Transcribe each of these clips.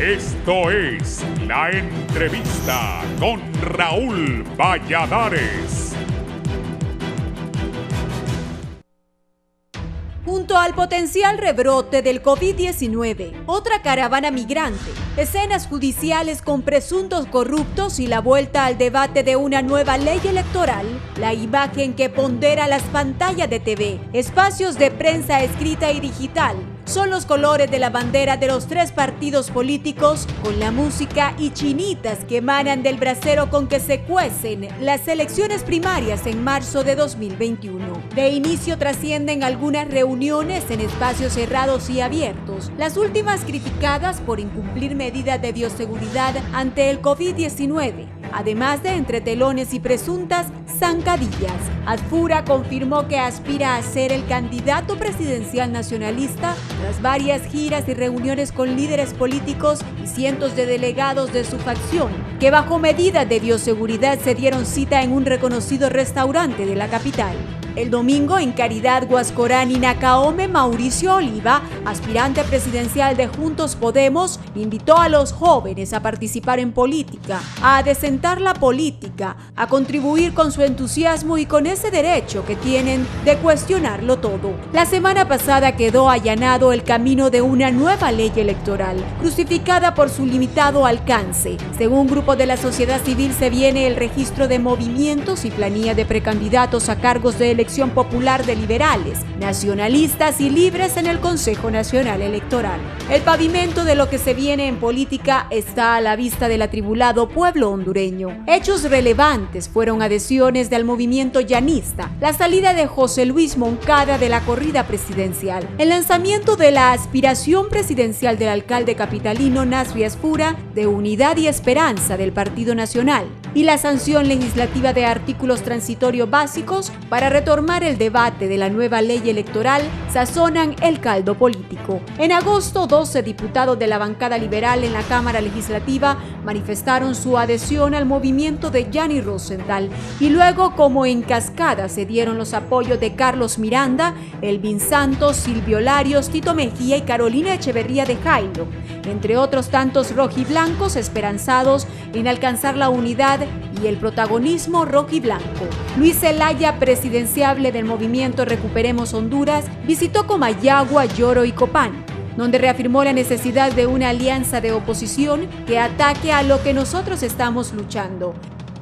Esto es La Entrevista con Raúl Valladares. Junto al potencial rebrote del COVID-19, otra caravana migrante, escenas judiciales con presuntos corruptos y la vuelta al debate de una nueva ley electoral, la imagen que pondera las pantallas de TV, espacios de prensa escrita y digital, son los colores de la bandera de los tres partidos políticos, con la música y chinitas que emanan del brasero con que se cuecen las elecciones primarias en marzo de 2021. De inicio trascienden algunas reuniones en espacios cerrados y abiertos, las últimas criticadas por incumplir medidas de bioseguridad ante el COVID-19, además de entretelones y presuntas zancadillas. Adfura confirmó que aspira a ser el candidato presidencial nacionalista tras varias giras y reuniones con líderes políticos y cientos de delegados de su facción, que bajo medidas de bioseguridad se dieron cita en un reconocido restaurante de la capital. El domingo, en Caridad, Guascorán y Nacaome, Mauricio Oliva, aspirante presidencial de Juntos Podemos, invitó a los jóvenes a participar en política, a adecentar la política, a contribuir con su entusiasmo y con ese derecho que tienen de cuestionarlo todo. La semana pasada quedó allanado el camino de una nueva ley electoral, crucificada por su limitado alcance. Según un grupo de la sociedad civil, se viene el registro de movimientos y planilla de precandidatos a cargos de elección popular de liberales, nacionalistas y libres en el Consejo Nacional Electoral. El pavimento de lo que se viene en política está a la vista del atribulado pueblo hondureño. Hechos relevantes fueron adhesiones del movimiento llanista, la salida de José Luis Moncada de la corrida presidencial, el lanzamiento de la aspiración presidencial del alcalde capitalino Nasri Asfura de Unidad y Esperanza del Partido Nacional, y la sanción legislativa de artículos transitorios básicos para retomar el debate de la nueva ley electoral sazonan el caldo político. En agosto, 12 diputados de la bancada liberal en la Cámara Legislativa manifestaron su adhesión al movimiento de Gianni Rosenthal y luego, como en cascada, se dieron los apoyos de Carlos Miranda, Elvin Santos, Silvio Larios, Tito Mejía y Carolina Echeverría de Jairo, entre otros tantos rojiblancos esperanzados en alcanzar la unidad y el protagonismo rojiblanco. Luis Zelaya, presidenciable del movimiento Recuperemos Honduras, visitó Comayagua, Lloro y Copán, donde reafirmó la necesidad de una alianza de oposición que ataque a lo que nosotros estamos luchando,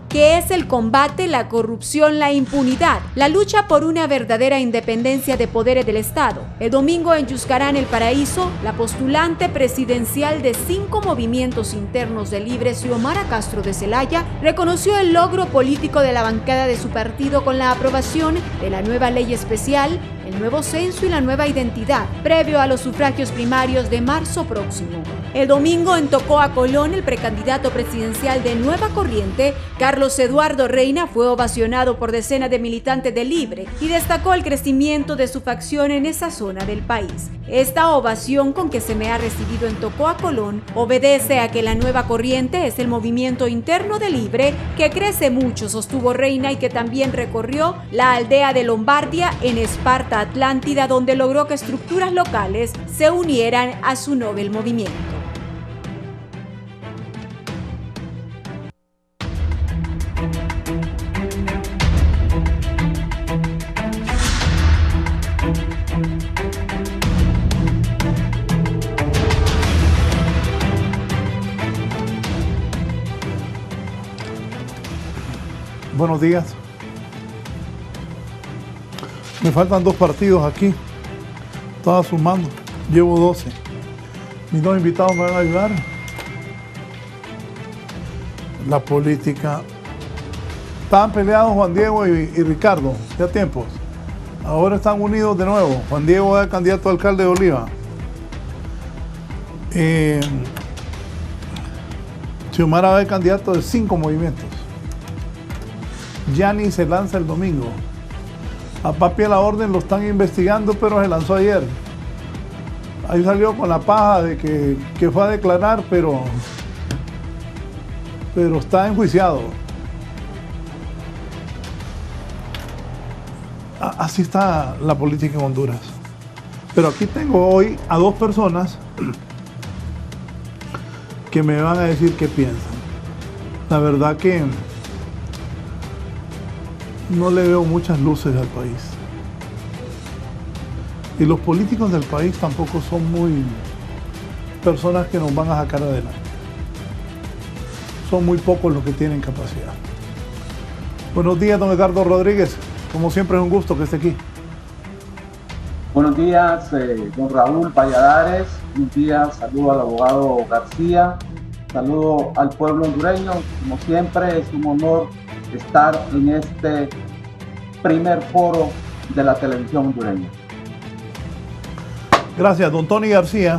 que es el combate, la corrupción, la impunidad, la lucha por una verdadera independencia de poderes del Estado. El domingo en Yuscarán, El Paraíso, la postulante presidencial de 5 movimientos internos de Libre, Xiomara Castro de Zelaya, reconoció el logro político de la bancada de su partido con la aprobación de la nueva ley especial, el nuevo censo y la nueva identidad, previo a los sufragios primarios de marzo próximo. El domingo en Tocoa, Colón, el precandidato presidencial de Nueva Corriente, Carlos Eduardo Reina, fue ovacionado por decenas de militantes de Libre y destacó el crecimiento de su facción en esa zona del país. Esta ovación con que se me ha recibido en Tocoa, Colón, obedece a que la Nueva Corriente es el movimiento interno de Libre que crece mucho, sostuvo Reina, y que también recorrió la aldea de Lombardia en Esparta, Atlántida, donde logró que estructuras locales se unieran a su novel movimiento. Buenos días. Me faltan 2 partidos aquí. Estaba sumando. Llevo 12. Mis 2 invitados me van a ayudar. La política. Estaban peleados Juan Diego y Ricardo, ya tiempos. Ahora están unidos de nuevo. Juan Diego es el candidato a alcalde de Oliva. Xiomara es el candidato de 5 movimientos. Gianni se lanza el domingo. A Papi a la Orden lo están investigando, pero se lanzó ayer. Ahí salió con la paja de que fue a declarar, pero está enjuiciado. Así está la política en Honduras. Pero aquí tengo hoy a 2 personas que me van a decir qué piensan. La verdad que no le veo muchas luces al país. Y los políticos del país tampoco son muy personas que nos van a sacar adelante. Son muy pocos los que tienen capacidad. Buenos días, don Edgardo Rodríguez. Como siempre es un gusto que esté aquí. Buenos días, don Raúl Valladares. Buenos días, saludo al abogado García. Saludo al pueblo hondureño. Como siempre, es un honor estar en este primer foro de la televisión hondureña. Gracias, don Tony García,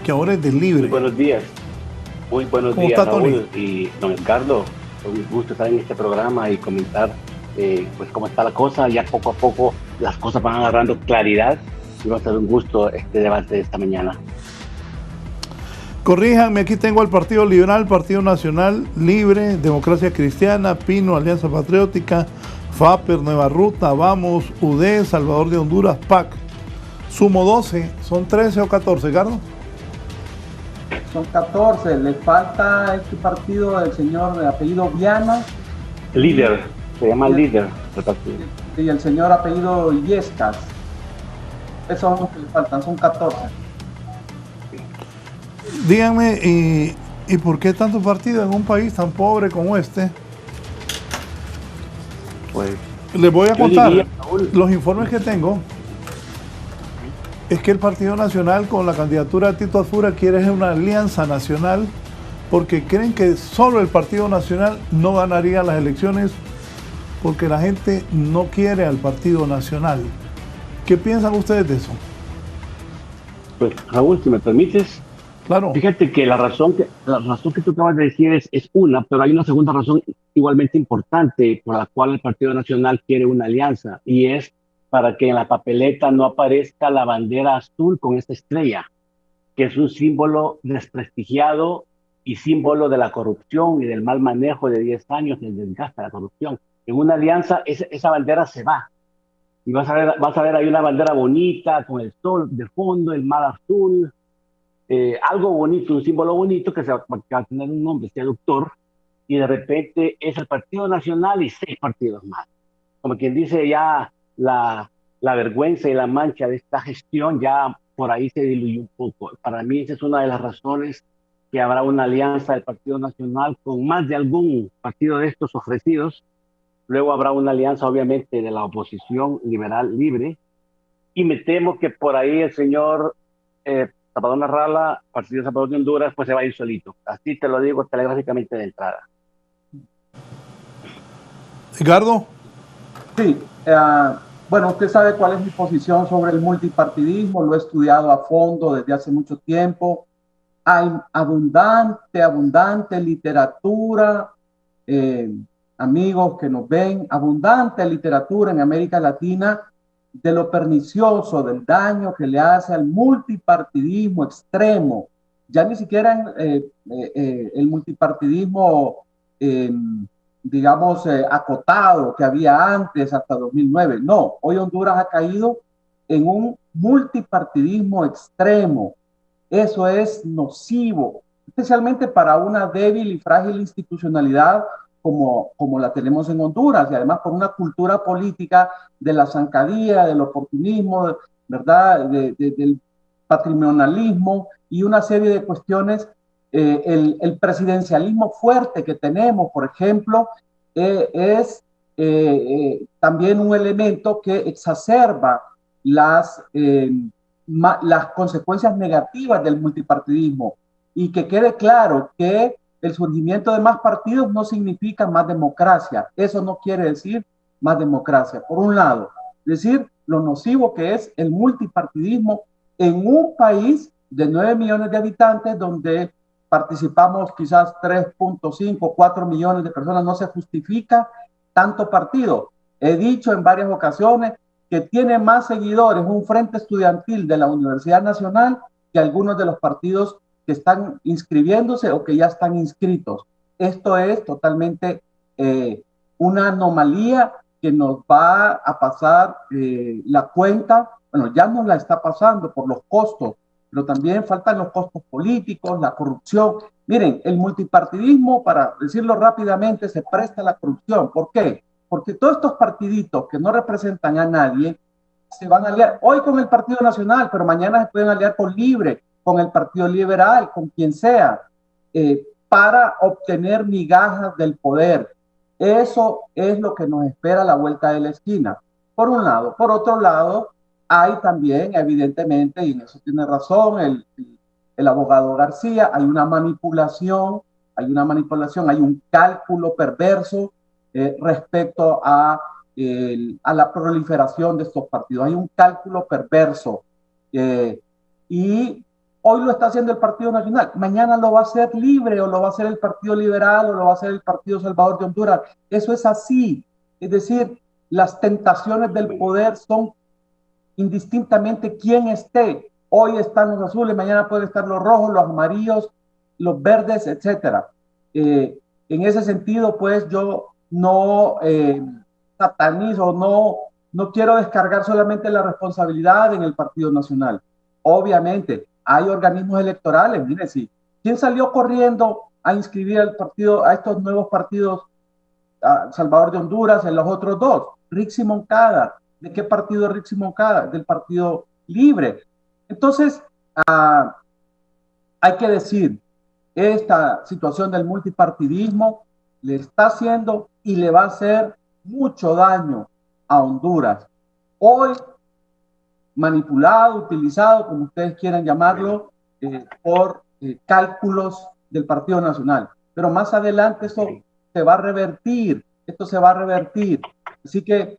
que ahora es del Libre. Muy buenos días. Muy buenos ¿Cómo días, está, Tony? Raúl y don Edgardo. Es un gusto estar en este programa y comentar pues cómo está la cosa. Ya poco a poco las cosas van agarrando claridad y va a ser un gusto este debate de esta mañana. Corríjanme, aquí tengo al Partido Liberal, Partido Nacional, Libre, Democracia Cristiana, Pino, Alianza Patriótica, FAPER, Nueva Ruta, Vamos, UD, Salvador de Honduras, PAC. Sumo 12, ¿son 13 o 14, Gardo? Son 14, le falta este partido del señor de apellido Viana. Líder, se llama líder del partido. Y el señor apellido Illescas. Esos son los que le faltan, son 14. Díganme, ¿y por qué tantos partidos en un país tan pobre como este? Pues, Les voy a contar diría, Raúl, los informes que tengo. Es que el Partido Nacional con la candidatura de Tito Asfura quiere una alianza nacional porque creen que solo el Partido Nacional no ganaría las elecciones porque la gente no quiere al Partido Nacional. ¿Qué piensan ustedes de eso? pues Raúl, si me permites, Claro. fíjate que la razón que tú acabas de decir es una, pero hay una segunda razón igualmente importante por la cual el Partido Nacional quiere una alianza, y es para que en la papeleta no aparezca la bandera azul con esta estrella, que es un símbolo desprestigiado y símbolo de la corrupción y del mal manejo de 10 años del desgaste de la corrupción. En una alianza esa bandera se va, y vas a ver ahí una bandera bonita con el sol de fondo, el mar azul, algo bonito, un símbolo bonito que va a tener un nombre seductor, y de repente es el Partido Nacional y 6 partidos más. Como quien dice, ya la vergüenza y la mancha de esta gestión ya por ahí se diluyó un poco. Para mí esa es una de las razones que habrá una alianza del Partido Nacional con más de algún partido de estos ofrecidos. Luego habrá una alianza obviamente de la oposición liberal libre, y me temo que por ahí el señor Salvador Narrala, Partido Salvador de Honduras, pues se va a ir solito. Así te lo digo telegráficamente de entrada. Edgardo. Sí, bueno, usted sabe cuál es mi posición sobre el multipartidismo, lo he estudiado a fondo desde hace mucho tiempo. Hay abundante literatura, amigos que nos ven, abundante literatura en América Latina de lo pernicioso, del daño que le hace al multipartidismo extremo. Ya ni siquiera el multipartidismo digamos, acotado que había antes, hasta 2009. No, hoy Honduras ha caído en un multipartidismo extremo. Eso es nocivo, especialmente para una débil y frágil institucionalidad como la tenemos en Honduras, y además por una cultura política de la zancadilla, del oportunismo, ¿verdad? Del patrimonialismo y una serie de cuestiones. El presidencialismo fuerte que tenemos, por ejemplo, es también un elemento que exacerba las consecuencias negativas del multipartidismo. Y que quede claro que el surgimiento de más partidos no significa más democracia. Eso no quiere decir más democracia, por un lado. Es decir, lo nocivo que es el multipartidismo en un país de 9 millones de habitantes donde participamos quizás 3.5, 4 millones de personas, no se justifica tanto partido. He dicho en varias ocasiones que tiene más seguidores un frente estudiantil de la Universidad Nacional que algunos de los partidos que están inscribiéndose o que ya están inscritos. Esto es totalmente una anomalía que nos va a pasar la cuenta, bueno, ya nos la está pasando por los costos pero también faltan los costos políticos, la corrupción. Miren, el multipartidismo, para decirlo rápidamente, se presta a la corrupción. ¿Por qué? Porque todos estos partiditos que no representan a nadie se van a aliar hoy con el Partido Nacional, pero mañana se pueden aliar con Libre, con el Partido Liberal, con quien sea, para obtener migajas del poder. Eso es lo que nos espera a la vuelta de la esquina, por un lado. Por otro lado, hay también, evidentemente, y en eso tiene razón el abogado García, hay una manipulación, hay un cálculo perverso respecto a la proliferación de estos partidos. Hay un cálculo perverso y hoy lo está haciendo el Partido Nacional. Mañana lo va a hacer Libre, o lo va a hacer el Partido Liberal, o lo va a hacer el Partido Salvador de Honduras. Eso es así. Es decir, las tentaciones del poder son indistintamente quién esté. Hoy están los azules, mañana pueden estar los rojos, los amarillos, los verdes, etcétera. En ese sentido, pues yo no satanizo, no quiero descargar solamente la responsabilidad en el Partido Nacional. Obviamente, hay organismos electorales. Miren, sí, ¿quién salió corriendo a inscribir al partido, a estos nuevos partidos, a Salvador de Honduras, en los otros dos? Rixi Moncada. ¿De qué partido es Rixi Moncada? Del Partido Libre. Entonces, hay que decir, esta situación del multipartidismo le está haciendo y le va a hacer mucho daño a Honduras. Hoy, manipulado, utilizado, como ustedes quieran llamarlo, por cálculos del Partido Nacional. Pero más adelante esto se va a revertir, Así que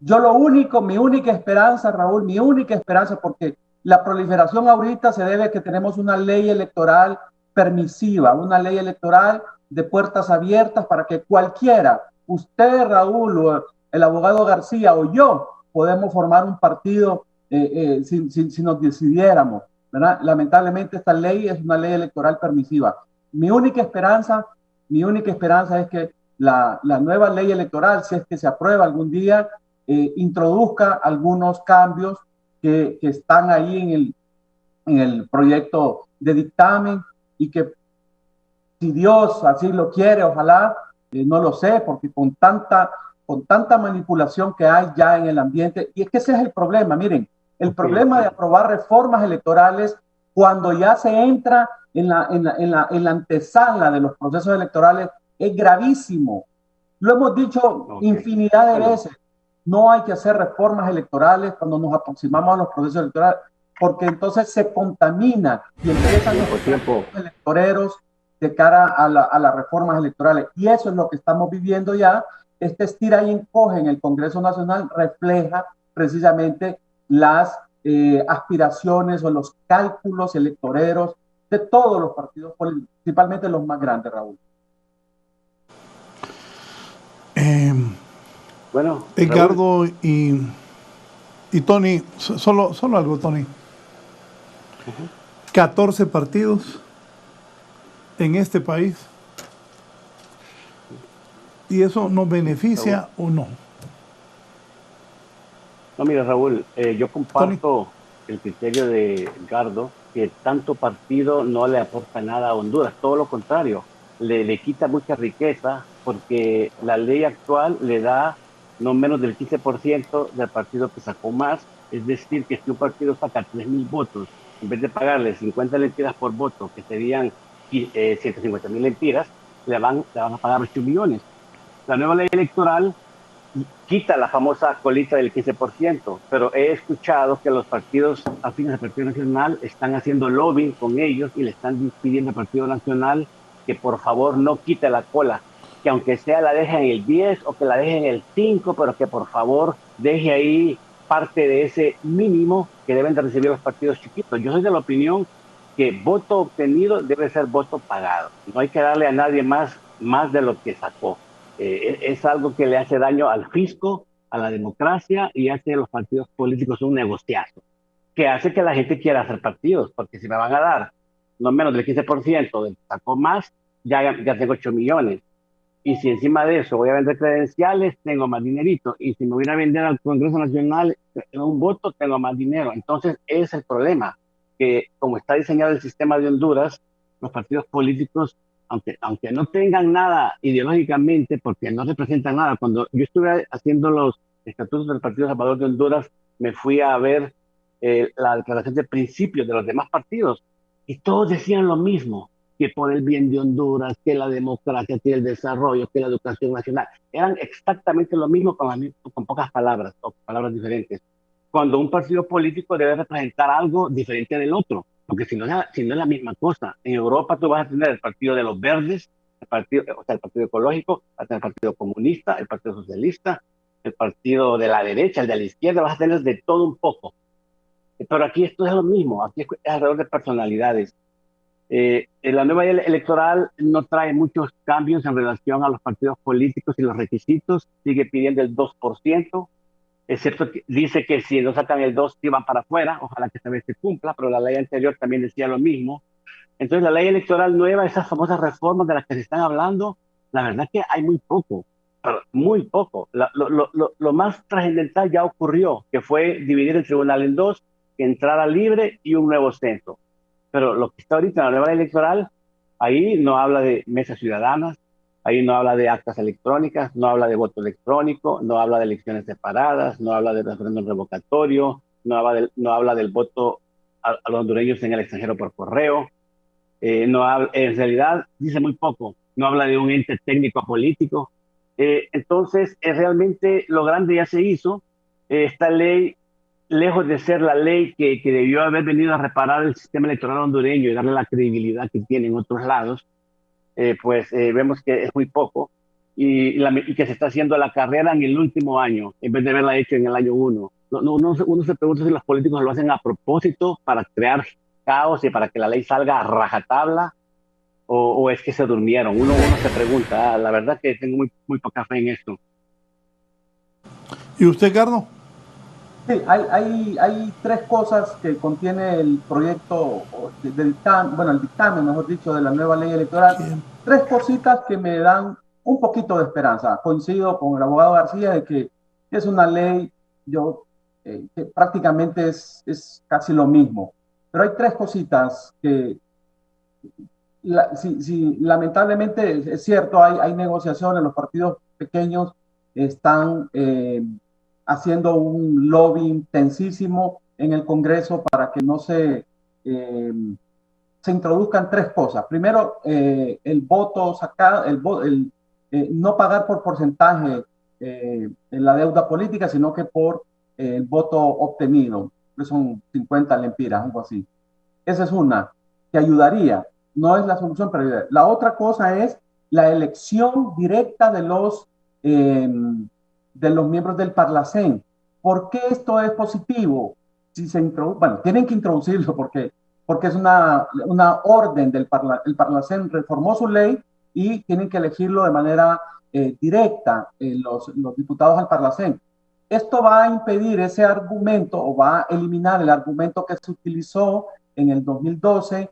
mi única esperanza, Raúl, porque la proliferación ahorita se debe a que tenemos una ley electoral permisiva, una ley electoral de puertas abiertas para que cualquiera, usted, Raúl, o el abogado García o yo, podemos formar un partido si nos decidiéramos, ¿verdad? Lamentablemente esta ley es una ley electoral permisiva. Mi única esperanza es que la nueva ley electoral, si es que se aprueba algún día, introduzca algunos cambios que están ahí en el proyecto de dictamen, y que, si Dios así lo quiere, ojalá, no lo sé, porque con tanta manipulación que hay ya en el ambiente, y es que ese es el problema. Miren, el problema de aprobar reformas electorales cuando ya se entra en la antesala de los procesos electorales es gravísimo. Lo hemos dicho infinidad de veces. No hay que hacer reformas electorales cuando nos aproximamos a los procesos electorales, porque entonces se contamina y empiezan los electoreros de cara a las reformas electorales. Y eso es lo que estamos viviendo ya. Este estira y encoge en el Congreso Nacional refleja precisamente las aspiraciones o los cálculos electoreros de todos los partidos políticos, principalmente los más grandes, Raúl. Bueno, Edgardo y Tony, solo algo, Tony. 14 partidos en este país. ¿Y eso nos beneficia o no? No, mira, Raúl, yo comparto el criterio de Edgardo, que tanto partido no le aporta nada a Honduras, todo lo contrario, le quita mucha riqueza, porque la ley actual le da no menos del 15% del partido que sacó más. Es decir, que si un partido saca 3,000 votos, en vez de pagarle 50 lempiras por voto, que serían 150,000 lempiras, le van a pagar 8 millones. La nueva ley electoral quita la famosa colita del 15%, pero he escuchado que los partidos afines al Partido Nacional están haciendo lobbying con ellos y le están pidiendo al Partido Nacional que por favor no quite la cola, que aunque sea la deje en el 10 o que la deje en el 5, pero que por favor deje ahí parte de ese mínimo que deben de recibir los partidos chiquitos. Yo soy de la opinión que voto obtenido debe ser voto pagado. No hay que darle a nadie más de lo que sacó. Es algo que le hace daño al fisco, a la democracia, y hace de los partidos políticos un negociazo, que hace que la gente quiera hacer partidos, porque si me van a dar no menos del 15% del que sacó más, ya tengo 8 millones. Y si encima de eso voy a vender credenciales, tengo más dinerito. Y si me voy a vender al Congreso Nacional un voto, tengo más dinero. Entonces, ese es el problema, que como está diseñado el sistema de Honduras, los partidos políticos, aunque no tengan nada ideológicamente, porque no representan nada. Cuando yo estuve haciendo los estatutos del Partido Salvador de Honduras, me fui a ver la declaración de principios de los demás partidos y todos decían lo mismo, que por el bien de Honduras, que la democracia, que el desarrollo, que la educación nacional. Eran exactamente lo mismo con pocas palabras o palabras diferentes. Cuando un partido político debe representar algo diferente del otro, porque si no es la misma cosa. En Europa tú vas a tener el partido de los verdes, o sea, el partido ecológico, vas a tener el partido comunista, el partido socialista, el partido de la derecha, el de la izquierda, vas a tener de todo un poco. Pero aquí esto es lo mismo, aquí es alrededor de personalidades. La nueva ley electoral no trae muchos cambios en relación a los partidos políticos y los requisitos, sigue pidiendo el 2%, es cierto que dice que si no sacan el 2 sí van para afuera, ojalá que esta vez se cumpla, pero la ley anterior también decía lo mismo. Entonces la ley electoral nueva, esas famosas reformas de las que se están hablando, la verdad que hay muy poco, pero muy poco. Lo más trascendental ya ocurrió, que fue dividir el tribunal en dos, entrada libre y un nuevo censo. Pero lo que está ahorita en la nueva ley electoral, ahí no habla de mesas ciudadanas, ahí no habla de actas electrónicas, no habla de voto electrónico, no habla de elecciones separadas, no habla de referéndum revocatorio, no habla del voto a los hondureños en el extranjero por correo. En realidad dice muy poco, no habla de un ente técnico político. Entonces, realmente lo grande ya se hizo. Esta ley, lejos de ser la ley que debió haber venido a reparar el sistema electoral hondureño y darle la credibilidad que tiene en otros lados, vemos que es muy poco y que se está haciendo la carrera en el último año, en vez de haberla hecho en el año 1. Uno se pregunta si los políticos lo hacen a propósito para crear caos y para que la ley salga a rajatabla o es que se durmieron. Uno se pregunta, la verdad que tengo muy poca fe en esto. ¿Y usted, Carlos? Sí, hay tres cosas que contiene el proyecto de dictamen, bueno, el dictamen, mejor dicho, de la nueva ley electoral. Bien. Tres cositas que me dan un poquito de esperanza. Coincido con el abogado García de que es una ley, que prácticamente es casi lo mismo. Pero hay tres cositas que, lamentablemente es cierto, hay negociaciones, los partidos pequeños están haciendo un lobby intensísimo en el Congreso para que no se introduzcan tres cosas. Primero, el voto sacado, no pagar por porcentaje en la deuda política, sino que por el voto obtenido, que son 50 lempiras, algo así. Esa es una, que ayudaría. No es la solución, pero ayudaría. La otra cosa es la elección directa de los miembros del Parlacén. ¿Por qué esto es positivo? Si se bueno, tienen que introducirlo porque es una orden del el Parlacén reformó su ley y tienen que elegirlo de manera directa los diputados al Parlacén. Esto va a impedir ese argumento o va a eliminar el argumento que se utilizó en el 2012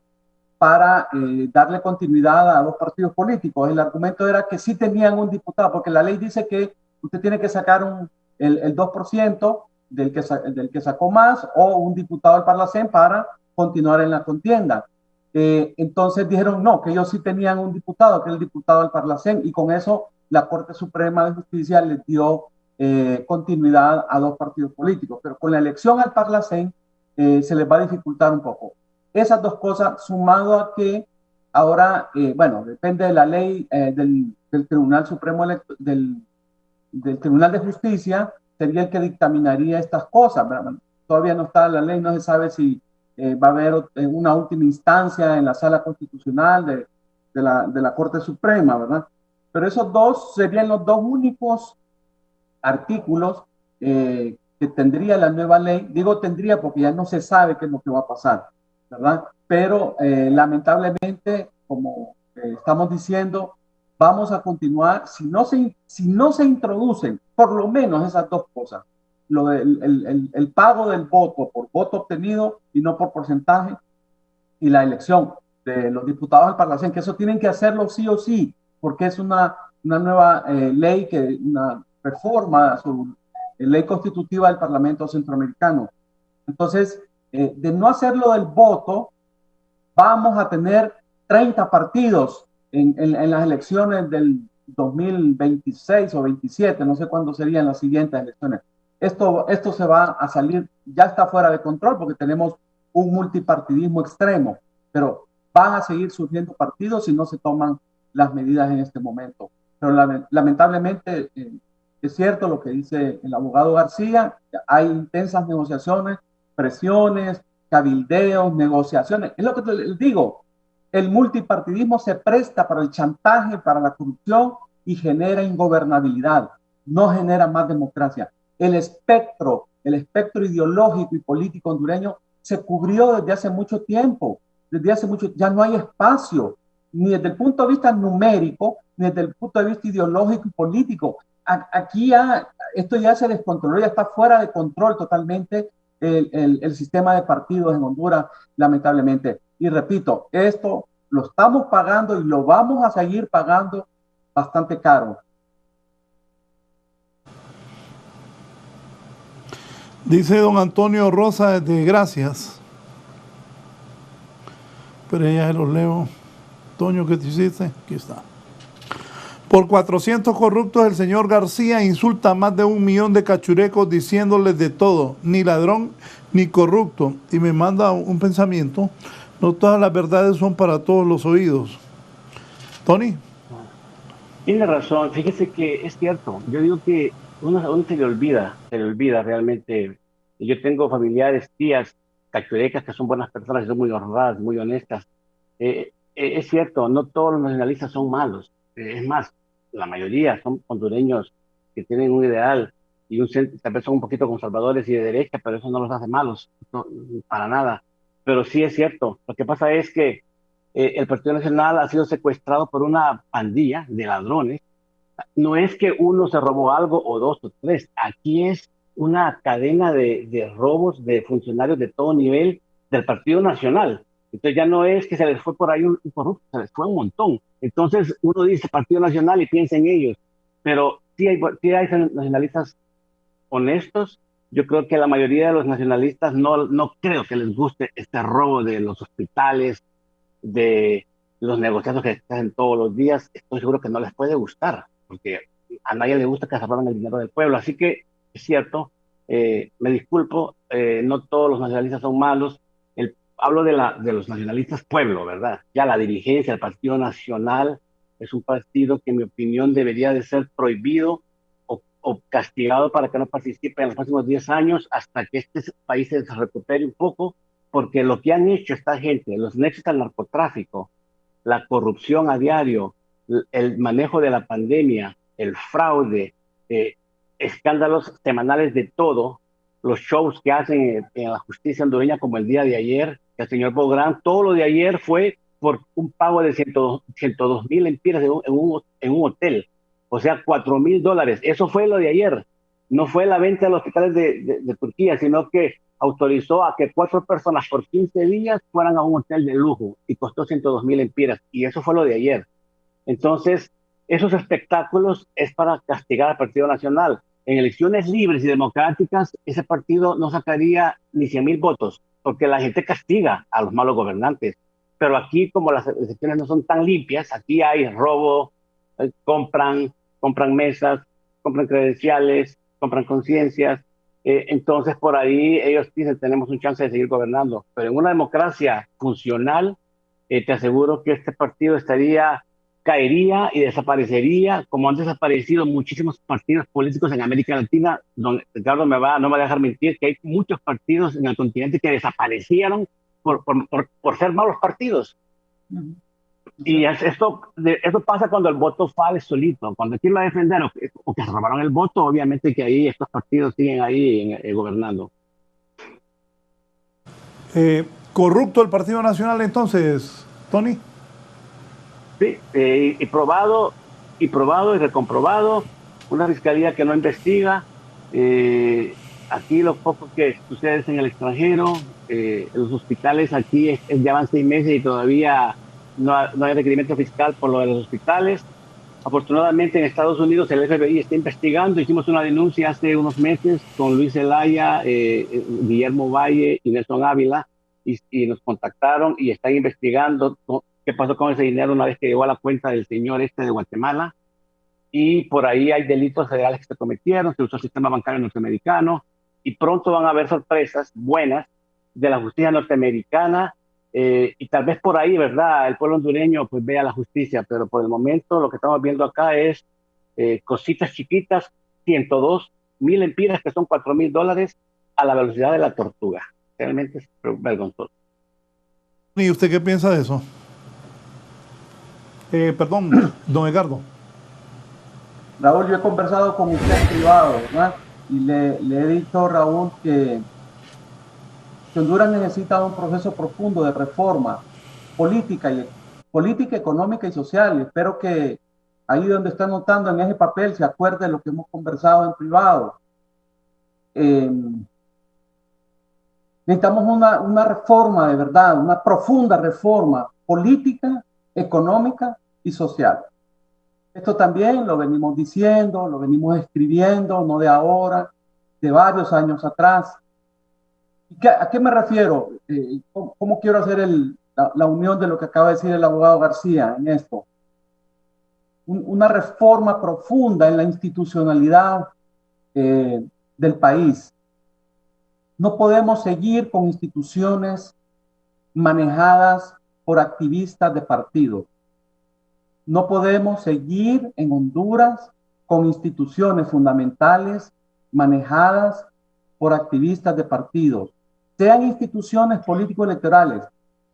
para darle continuidad a dos partidos políticos. El argumento era que sí tenían un diputado, porque la ley dice que usted tiene que sacar el 2% del que sacó más o un diputado al Parlacén para continuar en la contienda. Entonces dijeron no, que ellos sí tenían un diputado, que es el diputado al Parlacén, y con eso la Corte Suprema de Justicia les dio continuidad a dos partidos políticos. Pero con la elección al Parlacén se les va a dificultar un poco. Esas dos cosas, sumado a que ahora, bueno, depende de la ley del Tribunal Supremo del Tribunal de Justicia, sería el que dictaminaría estas cosas. Bueno, todavía no está la ley, no se sabe si va a haber una última instancia en la Sala Constitucional de la Corte Suprema, ¿verdad? Pero esos dos serían los dos únicos artículos que tendría la nueva ley. Digo tendría porque ya no se sabe qué es lo que va a pasar, ¿verdad? Pero lamentablemente, como estamos diciendo, vamos a continuar, si no se introducen por lo menos esas dos cosas, el pago del voto por voto obtenido y no por porcentaje, y la elección de los diputados al Parlamento, que eso tienen que hacerlo sí o sí, porque es una ley, una reforma sobre ley constitutiva del Parlamento Centroamericano. Entonces, de no hacerlo del voto, vamos a tener 30 partidos en las elecciones del 2026 o 27, no sé cuándo serían las siguientes elecciones. Esto se va a salir, ya está fuera de control porque tenemos un multipartidismo extremo, pero van a seguir surgiendo partidos si no se toman las medidas en este momento. Pero lamentablemente es cierto lo que dice el abogado García, hay intensas negociaciones, presiones, cabildeos, negociaciones. Es lo que les digo, el multipartidismo se presta para el chantaje, para la corrupción y genera ingobernabilidad, no genera más democracia. El espectro ideológico y político hondureño se cubrió desde hace mucho tiempo, ya no hay espacio, ni desde el punto de vista numérico, ni desde el punto de vista ideológico y político. Aquí esto ya se descontroló, ya está fuera de control totalmente el sistema de partidos en Honduras, lamentablemente. Y repito, esto lo estamos pagando y lo vamos a seguir pagando bastante caro. Dice don Antonio Rosa desde Gracias. Pero ya se los leo. Toño, ¿qué te hiciste? Aquí está. Por 400 corruptos, el señor García insulta a más de 1 millón de cachurecos diciéndoles de todo, ni ladrón ni corrupto. Y me manda un pensamiento, no todas las verdades son para todos los oídos. Tony. Tiene razón, fíjese que es cierto. Yo digo que uno se le olvida realmente. Yo tengo familiares, tías cachurecas que son buenas personas, que son muy honradas, muy honestas. Es cierto, no todos los nacionalistas son malos. Es más, la mayoría son hondureños que tienen un ideal y tal vez son un poquito conservadores y de derecha, pero eso no los hace malos, no, para nada. Pero sí es cierto, lo que pasa es que el Partido Nacional ha sido secuestrado por una pandilla de ladrones. No es que uno se robó algo o 2 o 3, aquí es una cadena de robos de funcionarios de todo nivel del Partido Nacional. Entonces ya no es que se les fue por ahí un corrupto, se les fue un montón. Entonces uno dice Partido Nacional y piensa en ellos, pero sí hay nacionalistas honestos. Yo creo que la mayoría de los nacionalistas no creo que les guste este robo de los hospitales, de los negociados que se hacen todos los días. Estoy seguro que no les puede gustar, porque a nadie le gusta que se roben el dinero del pueblo. Así que es cierto, me disculpo, no todos los nacionalistas son malos. Hablo de los nacionalistas pueblo, ¿verdad? Ya la dirigencia del Partido Nacional es un partido que en mi opinión debería de ser prohibido o castigado para que no participe en los próximos 10 años hasta que este país se recupere un poco, porque lo que han hecho esta gente, los nexos al narcotráfico, la corrupción a diario, el manejo de la pandemia, el fraude, escándalos semanales de todo, los shows que hacen en la justicia hondureña como el día de ayer, el señor Bográn, todo lo de ayer fue por un pago de 102,000 lempiras en un hotel, o sea, $4,000. Eso fue lo de ayer. No fue la venta de los hospitales de Turquía, sino que autorizó a que 4 personas por 15 días fueran a un hotel de lujo y costó 102,000 lempiras. Y eso fue lo de ayer. Entonces, esos espectáculos es para castigar al Partido Nacional. En elecciones libres y democráticas, ese partido no sacaría ni 100,000 votos, porque la gente castiga a los malos gobernantes. Pero aquí, como las elecciones no son tan limpias, aquí hay robo, compran mesas, compran credenciales, compran conciencias. Entonces, por ahí ellos dicen, tenemos un chance de seguir gobernando. Pero en una democracia funcional, te aseguro que este partido caería y desaparecería, como han desaparecido muchísimos partidos políticos en América Latina. Don Ricardo no me va a dejar mentir que hay muchos partidos en el continente que desaparecieron por ser malos partidos. Uh-huh. Y esto pasa cuando el voto sale solito, cuando quieren defender o que se robaron el voto, obviamente que ahí estos partidos siguen ahí gobernando. ¿Corrupto el Partido Nacional entonces, Tony? Sí, y probado y recomprobado, una fiscalía que no investiga. Aquí lo poco que sucede en el extranjero, los hospitales aquí ya van 6 meses y todavía no hay requerimiento fiscal por lo de los hospitales. Afortunadamente en Estados Unidos el FBI está investigando. Hicimos una denuncia hace unos meses con Luis Zelaya, Guillermo Valle y Nelson Ávila, y nos contactaron y están investigando qué pasó con ese dinero una vez que llegó a la cuenta del señor este de Guatemala. Y por ahí hay delitos federales que se cometieron, se usó el sistema bancario norteamericano, y pronto van a haber sorpresas buenas de la justicia norteamericana, y tal vez por ahí, ¿verdad? El pueblo hondureño pues vea la justicia, pero por el momento lo que estamos viendo acá es cositas chiquitas, 102,000 lempiras, que son $4,000 a la velocidad de la tortuga. Realmente es vergonzoso. ¿Y usted qué piensa de eso? Perdón, don Edgardo. Raúl, yo he conversado con usted en privado, ¿verdad? Y le he dicho, Raúl, que Honduras necesita un proceso profundo de reforma política, económica y social. Y espero que ahí donde está anotando en ese papel se acuerde de lo que hemos conversado en privado. Necesitamos una reforma de verdad, una profunda reforma política, económica y social. Esto también lo venimos diciendo, lo venimos escribiendo, no de ahora, de varios años atrás. ¿A qué me refiero? ¿Cómo quiero hacer la unión de lo que acaba de decir el abogado García en esto? Una reforma profunda en la institucionalidad del país. No podemos seguir con instituciones manejadas por activistas de partido. No podemos seguir en Honduras con instituciones fundamentales manejadas por activistas de partidos, sean instituciones político-electorales,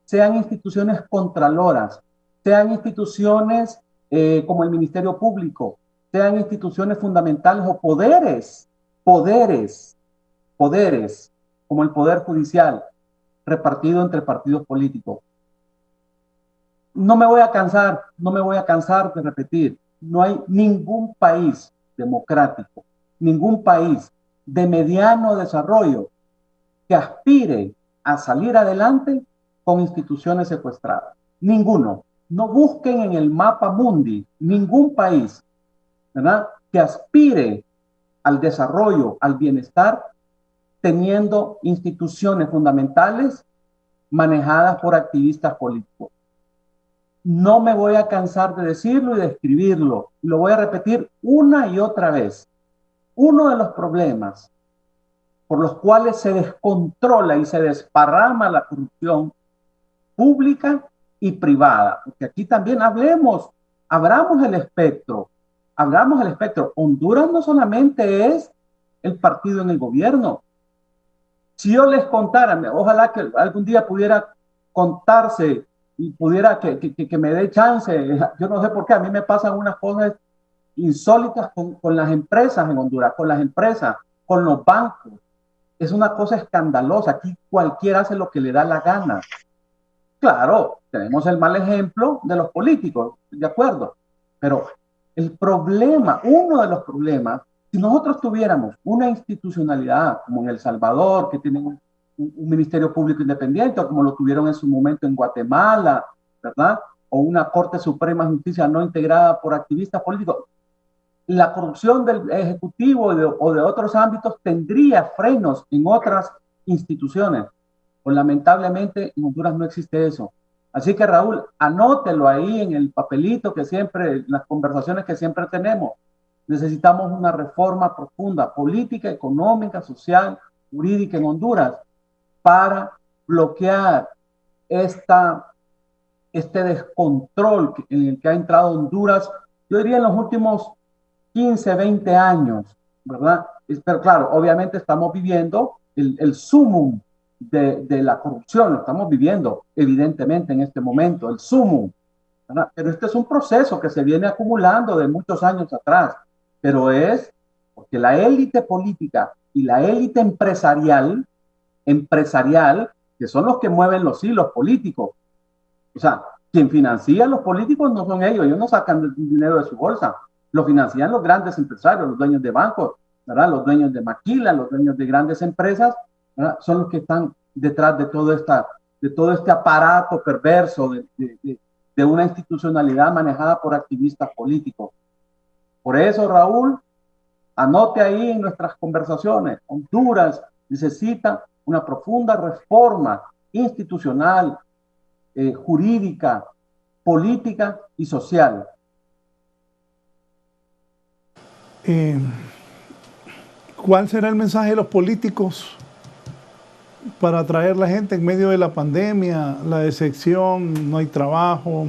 sean instituciones contraloras, sean instituciones como el Ministerio Público, sean instituciones fundamentales o poderes como el Poder Judicial, repartido entre partidos políticos. No me voy a cansar de repetir, no hay ningún país democrático, ningún país de mediano desarrollo que aspire a salir adelante con instituciones secuestradas. Ninguno. No busquen en el mapa mundi ningún país, ¿verdad?, que aspire al desarrollo, al bienestar, teniendo instituciones fundamentales manejadas por activistas políticos. No me voy a cansar de decirlo y de escribirlo. Lo voy a repetir una y otra vez. Uno de los problemas por los cuales se descontrola y se desparrama la corrupción pública y privada, porque aquí también abramos el espectro. Honduras no solamente es el partido en el gobierno. Si yo les contara, ojalá que algún día pudiera contarse y pudiera que me dé chance, yo no sé por qué, a mí me pasan unas cosas insólitas con las empresas en Honduras, con los bancos. Es una cosa escandalosa. Aquí cualquiera hace lo que le da la gana. Claro, tenemos el mal ejemplo de los políticos, de acuerdo, pero uno de los problemas, si nosotros tuviéramos una institucionalidad como en El Salvador, que tienen un Ministerio Público Independiente, o como lo tuvieron en su momento en Guatemala, ¿verdad?, o una Corte Suprema de Justicia no integrada por activistas políticos, la corrupción del Ejecutivo o de otros ámbitos tendría frenos en otras instituciones. Pues lamentablemente en Honduras no existe eso. Así que Raúl, anótelo ahí en el papelito que siempre, en las conversaciones que siempre tenemos. Necesitamos una reforma profunda, política, económica, social, jurídica en Honduras para bloquear este descontrol en el que ha entrado Honduras, yo diría en los últimos 15, 20 años, ¿verdad? Pero claro, obviamente estamos viviendo el sumum de la corrupción, lo estamos viviendo evidentemente en este momento, el sumum, ¿verdad? Pero este es un proceso que se viene acumulando de muchos años atrás, pero es porque la élite política y la élite empresarial, que son los que mueven los hilos políticos, o sea, quien financia a los políticos no son ellos no sacan dinero de su bolsa, lo financian los grandes empresarios, los dueños de bancos, ¿verdad?, los dueños de maquila, los dueños de grandes empresas, ¿verdad?, son los que están detrás de todo este aparato perverso de una institucionalidad manejada por activistas políticos. Por eso, Raúl, anote ahí en nuestras conversaciones, Honduras necesita una profunda reforma institucional, jurídica, política y social. ¿Cuál será el mensaje de los políticos para atraer a la gente en medio de la pandemia, la decepción, no hay trabajo,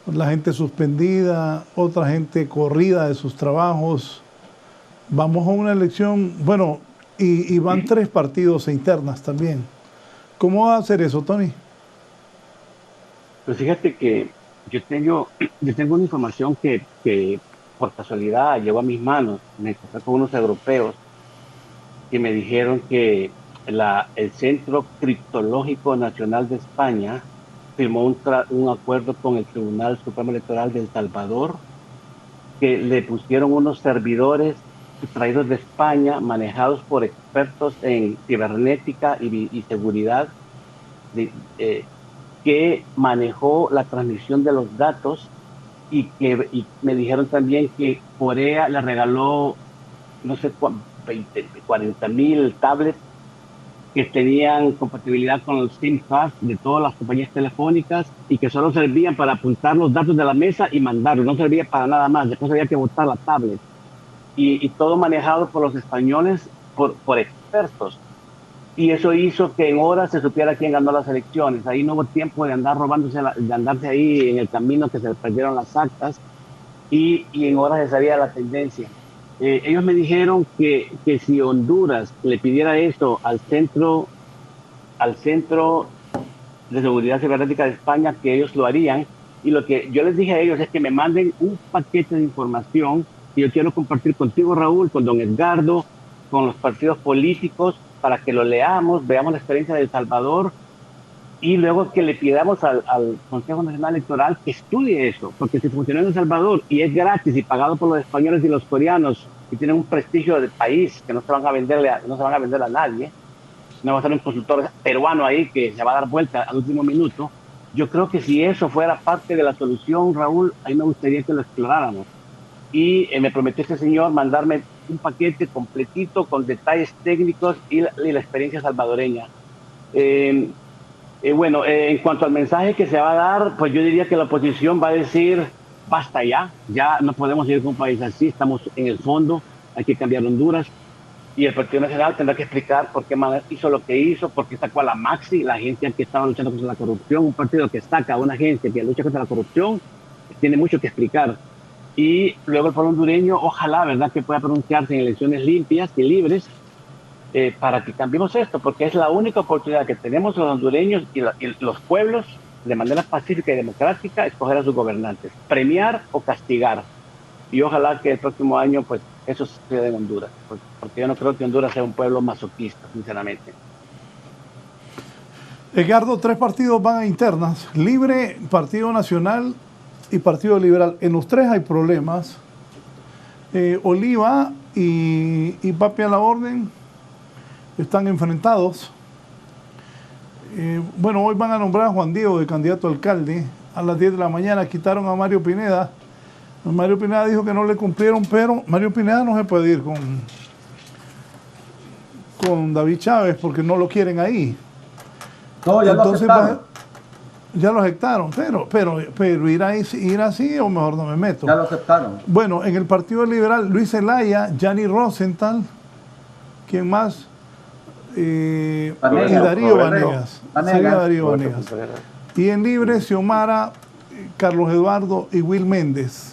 la gente suspendida, otra gente corrida de sus trabajos? Vamos a una elección, bueno, y van 3 partidos e internas también. ¿Cómo va a hacer eso, Tony? Pues fíjate que yo tengo una información que por casualidad llegó a mis manos. Me encontré con unos europeos que me dijeron que el Centro Criptológico Nacional de España firmó un acuerdo con el Tribunal Supremo Electoral de El Salvador, que le pusieron unos servidores traídos de España, manejados por expertos en cibernética y seguridad, que manejó la transmisión de los datos, y me dijeron también que Corea le regaló, no sé, 40,000 tablets que tenían compatibilidad con los SIM cards de todas las compañías telefónicas y que solo servían para apuntar los datos de la mesa y mandarlos, no servía para nada más. Después había que botar la tablet. Y todo manejado por los españoles, por expertos. Y eso hizo que en horas se supiera quién ganó las elecciones. Ahí no hubo tiempo de andar de andarse ahí en el camino, que se perdieron las actas, y en horas se sabía la tendencia. Ellos me dijeron que si Honduras le pidiera eso al Centro de Seguridad Cibernética de España, que ellos lo harían. Y lo que yo les dije a ellos es que me manden un paquete de información que yo quiero compartir contigo, Raúl, con don Edgardo, con los partidos políticos, para que lo leamos, veamos la experiencia de El Salvador, y luego que le pidamos al Consejo Nacional Electoral que estudie eso, porque si funcionó en El Salvador y es gratis y pagado por los españoles y los coreanos, y tienen un prestigio del país que no se van a vender a nadie, no va a ser un consultor peruano ahí que se va a dar vuelta al último minuto. Yo creo que si eso fuera parte de la solución, Raúl, ahí me gustaría que lo exploráramos. Y me prometió este señor mandarme un paquete completito con detalles técnicos y la experiencia salvadoreña. Bueno, en cuanto al mensaje que se va a dar, pues yo diría que la oposición va a decir: basta ya no podemos ir con un país así, estamos en el fondo, hay que cambiar Honduras. Y el Partido Nacional tendrá que explicar por qué hizo lo que hizo, por qué sacó a la Maxi, la agencia que estaba luchando contra la corrupción. Un partido que saca a una agencia que lucha contra la corrupción tiene mucho que explicar. Y luego el pueblo hondureño, ojalá, ¿verdad?, que pueda pronunciarse en elecciones limpias y libres, para que cambiemos esto, porque es la única oportunidad que tenemos los hondureños y los pueblos, de manera pacífica y democrática, escoger a sus gobernantes, premiar o castigar. Y ojalá que el próximo año, pues, eso suceda en Honduras, porque yo no creo que Honduras sea un pueblo masoquista, sinceramente. Edgardo, 3 partidos van a internas: Libre, Partido Nacional y Partido Liberal. En los 3 hay problemas. Oliva y Papi a la Orden están enfrentados. Bueno, hoy van a nombrar a Juan Diego de candidato a alcalde. A las 10 de la mañana quitaron a Mario Pineda. Mario Pineda dijo que no le cumplieron, pero Mario Pineda no se puede ir con David Chávez porque no lo quieren ahí. No, ya entonces lo aceptaron. Ya lo aceptaron, pero ir así o mejor no me meto. Ya lo aceptaron. Bueno, en el Partido Liberal, Luis Zelaya, Gianni Rosenthal, ¿quién más? Y Darío Vanegas. Y en Libre, Xiomara, Carlos Eduardo y Will Méndez.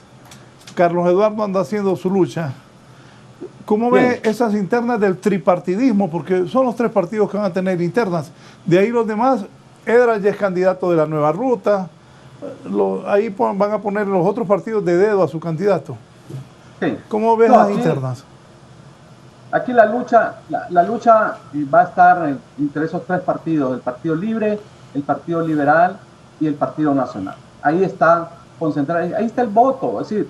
Carlos Eduardo anda haciendo su lucha. ¿Cómo ve esas internas del tripartidismo? Porque son los 3 partidos que van a tener internas. De ahí los demás, Edra ya es candidato de la Nueva Ruta. Ahí van a poner los otros partidos de dedo a su candidato. Sí. ¿Cómo ves las internas? Aquí la lucha va a estar entre esos 3 partidos: el Partido Libre, el Partido Liberal y el Partido Nacional. Ahí está concentrado, ahí está el voto, es decir,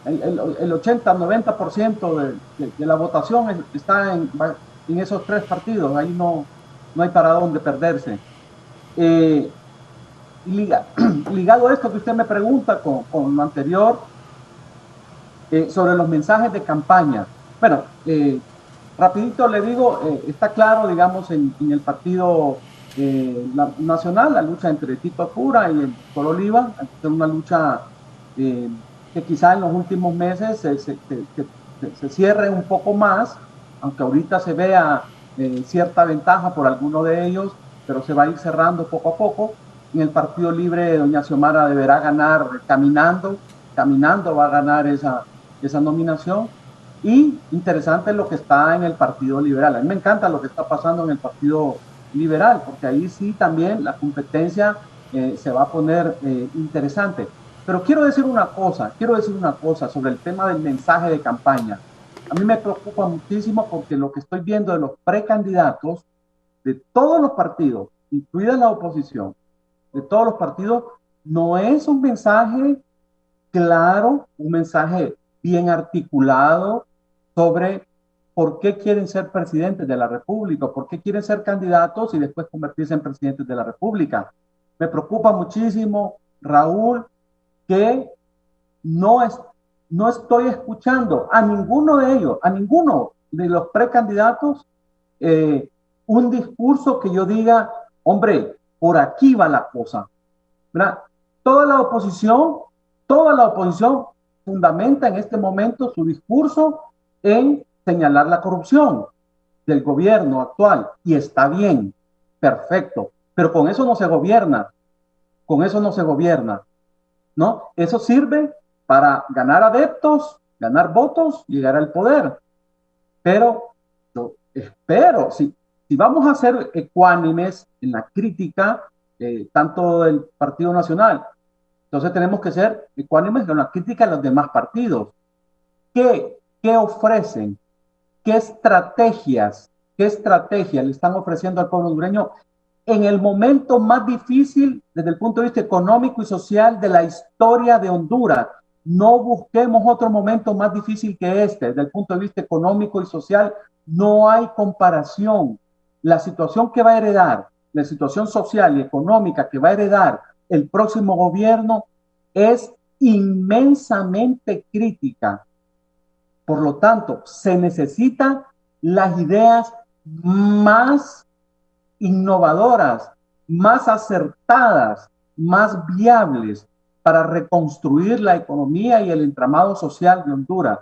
el 80-90% de la votación está en esos 3 partidos. Ahí no hay para dónde perderse. ligado a esto que usted me pregunta con lo anterior, sobre los mensajes de campaña. Bueno, rapidito le digo, está claro, digamos, en el partido nacional, la lucha entre Tito Apura y el doctor Oliva, es una lucha que quizá en los últimos meses se cierre un poco más, aunque ahorita se vea cierta ventaja por alguno de ellos, pero se va a ir cerrando poco a poco. En el Partido Libre, doña Xiomara deberá ganar caminando va a ganar esa nominación. Y interesante lo que está en el Partido Liberal. A mí me encanta lo que está pasando en el Partido Liberal, porque ahí sí también la competencia se va a poner interesante. Pero quiero decir una cosa sobre el tema del mensaje de campaña. A mí me preocupa muchísimo porque lo que estoy viendo de los precandidatos de todos los partidos, incluida la oposición, de todos los partidos, no es un mensaje claro, un mensaje bien articulado sobre por qué quieren ser presidentes de la República, por qué quieren ser candidatos y después convertirse en presidentes de la República. Me preocupa muchísimo, Raúl, que no estoy escuchando a ninguno de ellos, a ninguno de los precandidatos, un discurso que yo diga, hombre, por aquí va la cosa, ¿verdad? Toda la oposición fundamenta en este momento su discurso en señalar la corrupción del gobierno actual, y está bien, perfecto, pero con eso no se gobierna, ¿no? Eso sirve para ganar adeptos, ganar votos, llegar al poder, pero yo espero, si vamos a ser ecuánimes en la crítica, tanto del Partido Nacional, entonces tenemos que ser ecuánimes en la crítica de los demás partidos. ¿Qué ofrecen? ¿Qué estrategias le están ofreciendo al pueblo hondureño en el momento más difícil desde el punto de vista económico y social de la historia de Honduras? No busquemos otro momento más difícil que este. Desde el punto de vista económico y social, no hay comparación. La situación que va a heredar, la situación social y económica que va a heredar el próximo gobierno es inmensamente crítica. Por lo tanto, se necesitan las ideas más innovadoras, más acertadas, más viables para reconstruir la economía y el entramado social de Honduras.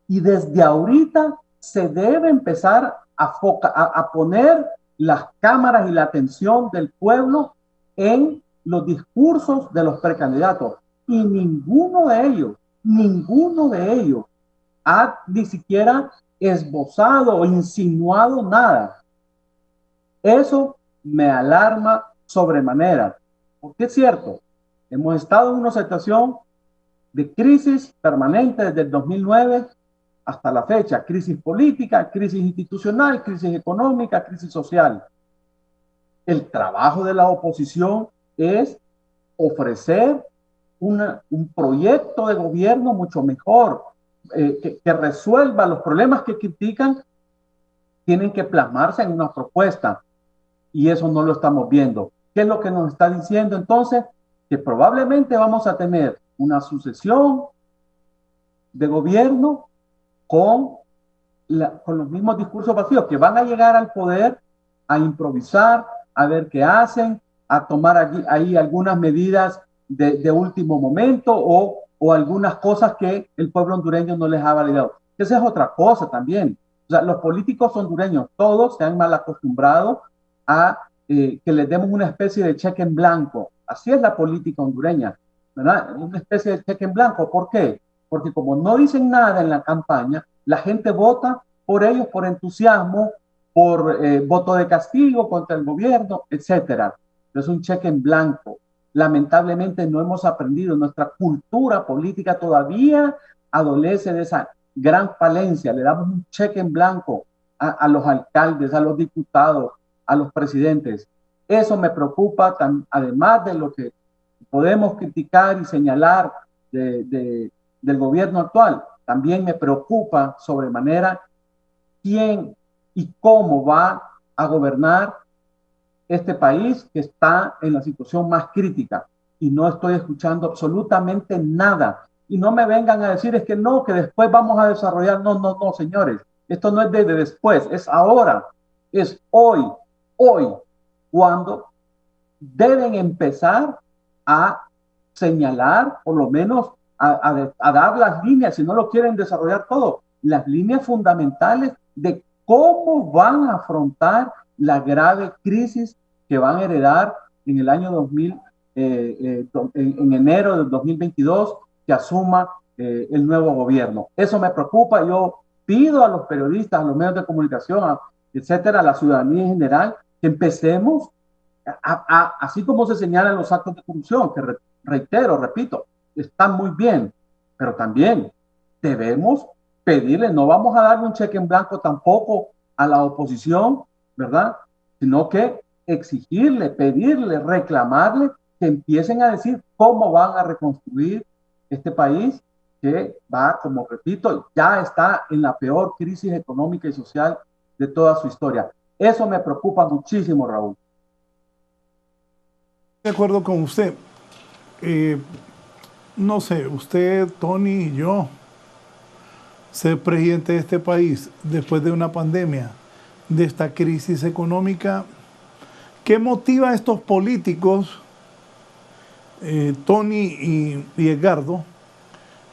Y desde ahorita se debe empezar a poner las cámaras y la atención del pueblo en los discursos de los precandidatos. Y ninguno de ellos ha ni siquiera esbozado o insinuado nada. Eso me alarma sobremanera, porque es cierto, hemos estado en una situación de crisis permanente desde el 2009 hasta la fecha, crisis política, crisis institucional, crisis económica, crisis social. El trabajo de la oposición es ofrecer un proyecto de gobierno mucho mejor, que resuelva los problemas que critican, tienen que plasmarse en una propuesta, y eso no lo estamos viendo. ¿Qué es lo que nos está diciendo entonces? Que probablemente vamos a tener una sucesión de gobierno con los mismos discursos vacíos, que van a llegar al poder a improvisar, a ver qué hacen, a tomar ahí algunas medidas de último momento o algunas cosas que el pueblo hondureño no les ha validado. Esa es otra cosa también. O sea, los políticos hondureños, todos se han mal acostumbrado a que les demos una especie de cheque en blanco. Así es la política hondureña, ¿verdad? Una especie de cheque en blanco. ¿Por qué? Porque como no dicen nada en la campaña, la gente vota por ellos por entusiasmo, por voto de castigo contra el gobierno, etcétera. Es un cheque en blanco. Lamentablemente no hemos aprendido. Nuestra cultura política todavía adolece de esa gran falencia. Le damos un cheque en blanco a los alcaldes, a los diputados, a los presidentes. Eso me preocupa, además de lo que podemos criticar y señalar del gobierno actual. También me preocupa sobremanera quién y cómo va a gobernar este país que está en la situación más crítica y no estoy escuchando absolutamente nada. Y no me vengan a decir es que no, que después vamos a desarrollar. No, no, no, señores. Esto no es de después, es ahora, es hoy, cuando deben empezar a señalar, por lo menos a dar las líneas, si no lo quieren desarrollar todo, las líneas fundamentales de cómo van a afrontar la grave crisis que van a heredar en el año 2000, en enero del 2022, que asuma el nuevo gobierno. Eso me preocupa. Yo pido a los periodistas, a los medios de comunicación, etcétera, a la ciudadanía en general, que empecemos así como se señalan los actos de corrupción, que reitero, repito, están muy bien, pero también debemos pedirle, no vamos a darle un cheque en blanco tampoco a la oposición, ¿verdad? Sino que exigirle, pedirle, reclamarle que empiecen a decir cómo van a reconstruir este país que va, como repito, ya está en la peor crisis económica y social de toda su historia. Eso me preocupa muchísimo, Raúl. De acuerdo con usted. No sé, usted, Tony y yo, ser presidente de este país después de una pandemia, de esta crisis económica, ¿qué motiva a estos políticos, Tony y Edgardo,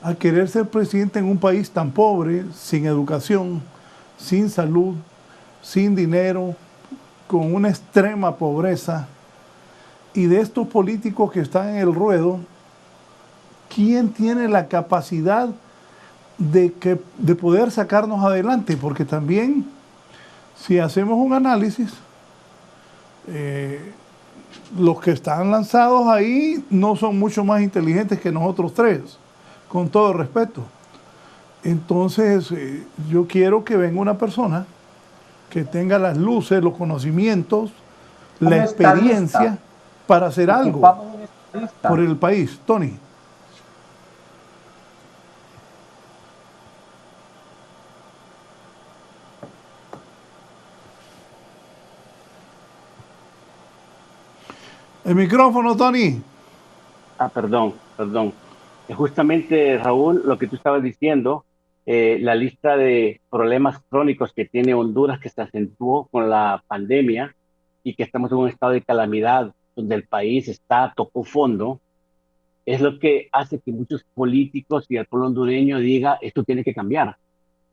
a querer ser presidente en un país tan pobre, sin educación, sin salud, sin dinero, con una extrema pobreza? Y de estos políticos que están en el ruedo, ¿quién tiene la capacidad de poder sacarnos adelante? Porque también, si hacemos un análisis, los que están lanzados ahí no son mucho más inteligentes que nosotros tres, con todo respeto. Entonces, yo quiero que venga una persona que tenga las luces, los conocimientos, la experiencia para hacer algo por el país. Tony. El micrófono, Tony. Perdón. Justamente, Raúl, lo que tú estabas diciendo, la lista de problemas crónicos que tiene Honduras, que se acentuó con la pandemia y que estamos en un estado de calamidad donde el país tocó fondo, es lo que hace que muchos políticos y el pueblo hondureño diga esto tiene que cambiar.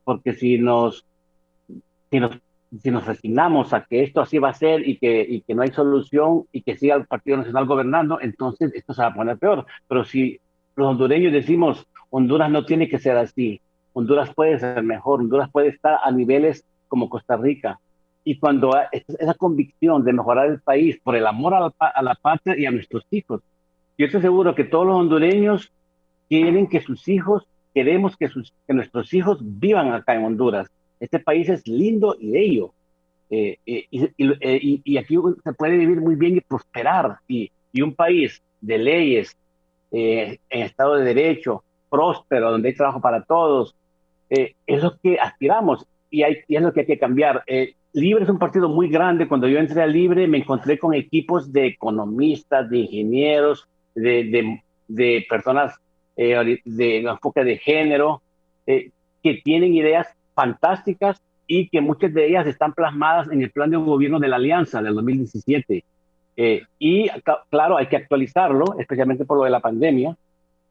Porque si nos resignamos a que esto así va a ser y que no hay solución y que siga el Partido Nacional gobernando, entonces esto se va a poner peor. Pero si los hondureños decimos Honduras no tiene que ser así, Honduras puede ser mejor, Honduras puede estar a niveles como Costa Rica, y cuando esa convicción de mejorar el país por el amor a la patria y a nuestros hijos, yo estoy seguro que todos los hondureños quieren que sus hijos, queremos que nuestros hijos vivan acá en Honduras. Este país es lindo y bello, y aquí se puede vivir muy bien y prosperar, y un país de leyes, en Estado de Derecho, próspero, donde hay trabajo para todos, es lo que aspiramos, y es lo que hay que cambiar. Libre es un partido muy grande. Cuando yo entré a Libre me encontré con equipos de economistas, de ingenieros, de personas de enfoque de género, que tienen ideas fantásticas y que muchas de ellas están plasmadas en el plan de gobierno de la Alianza del 2017. Y claro, hay que actualizarlo, especialmente por lo de la pandemia,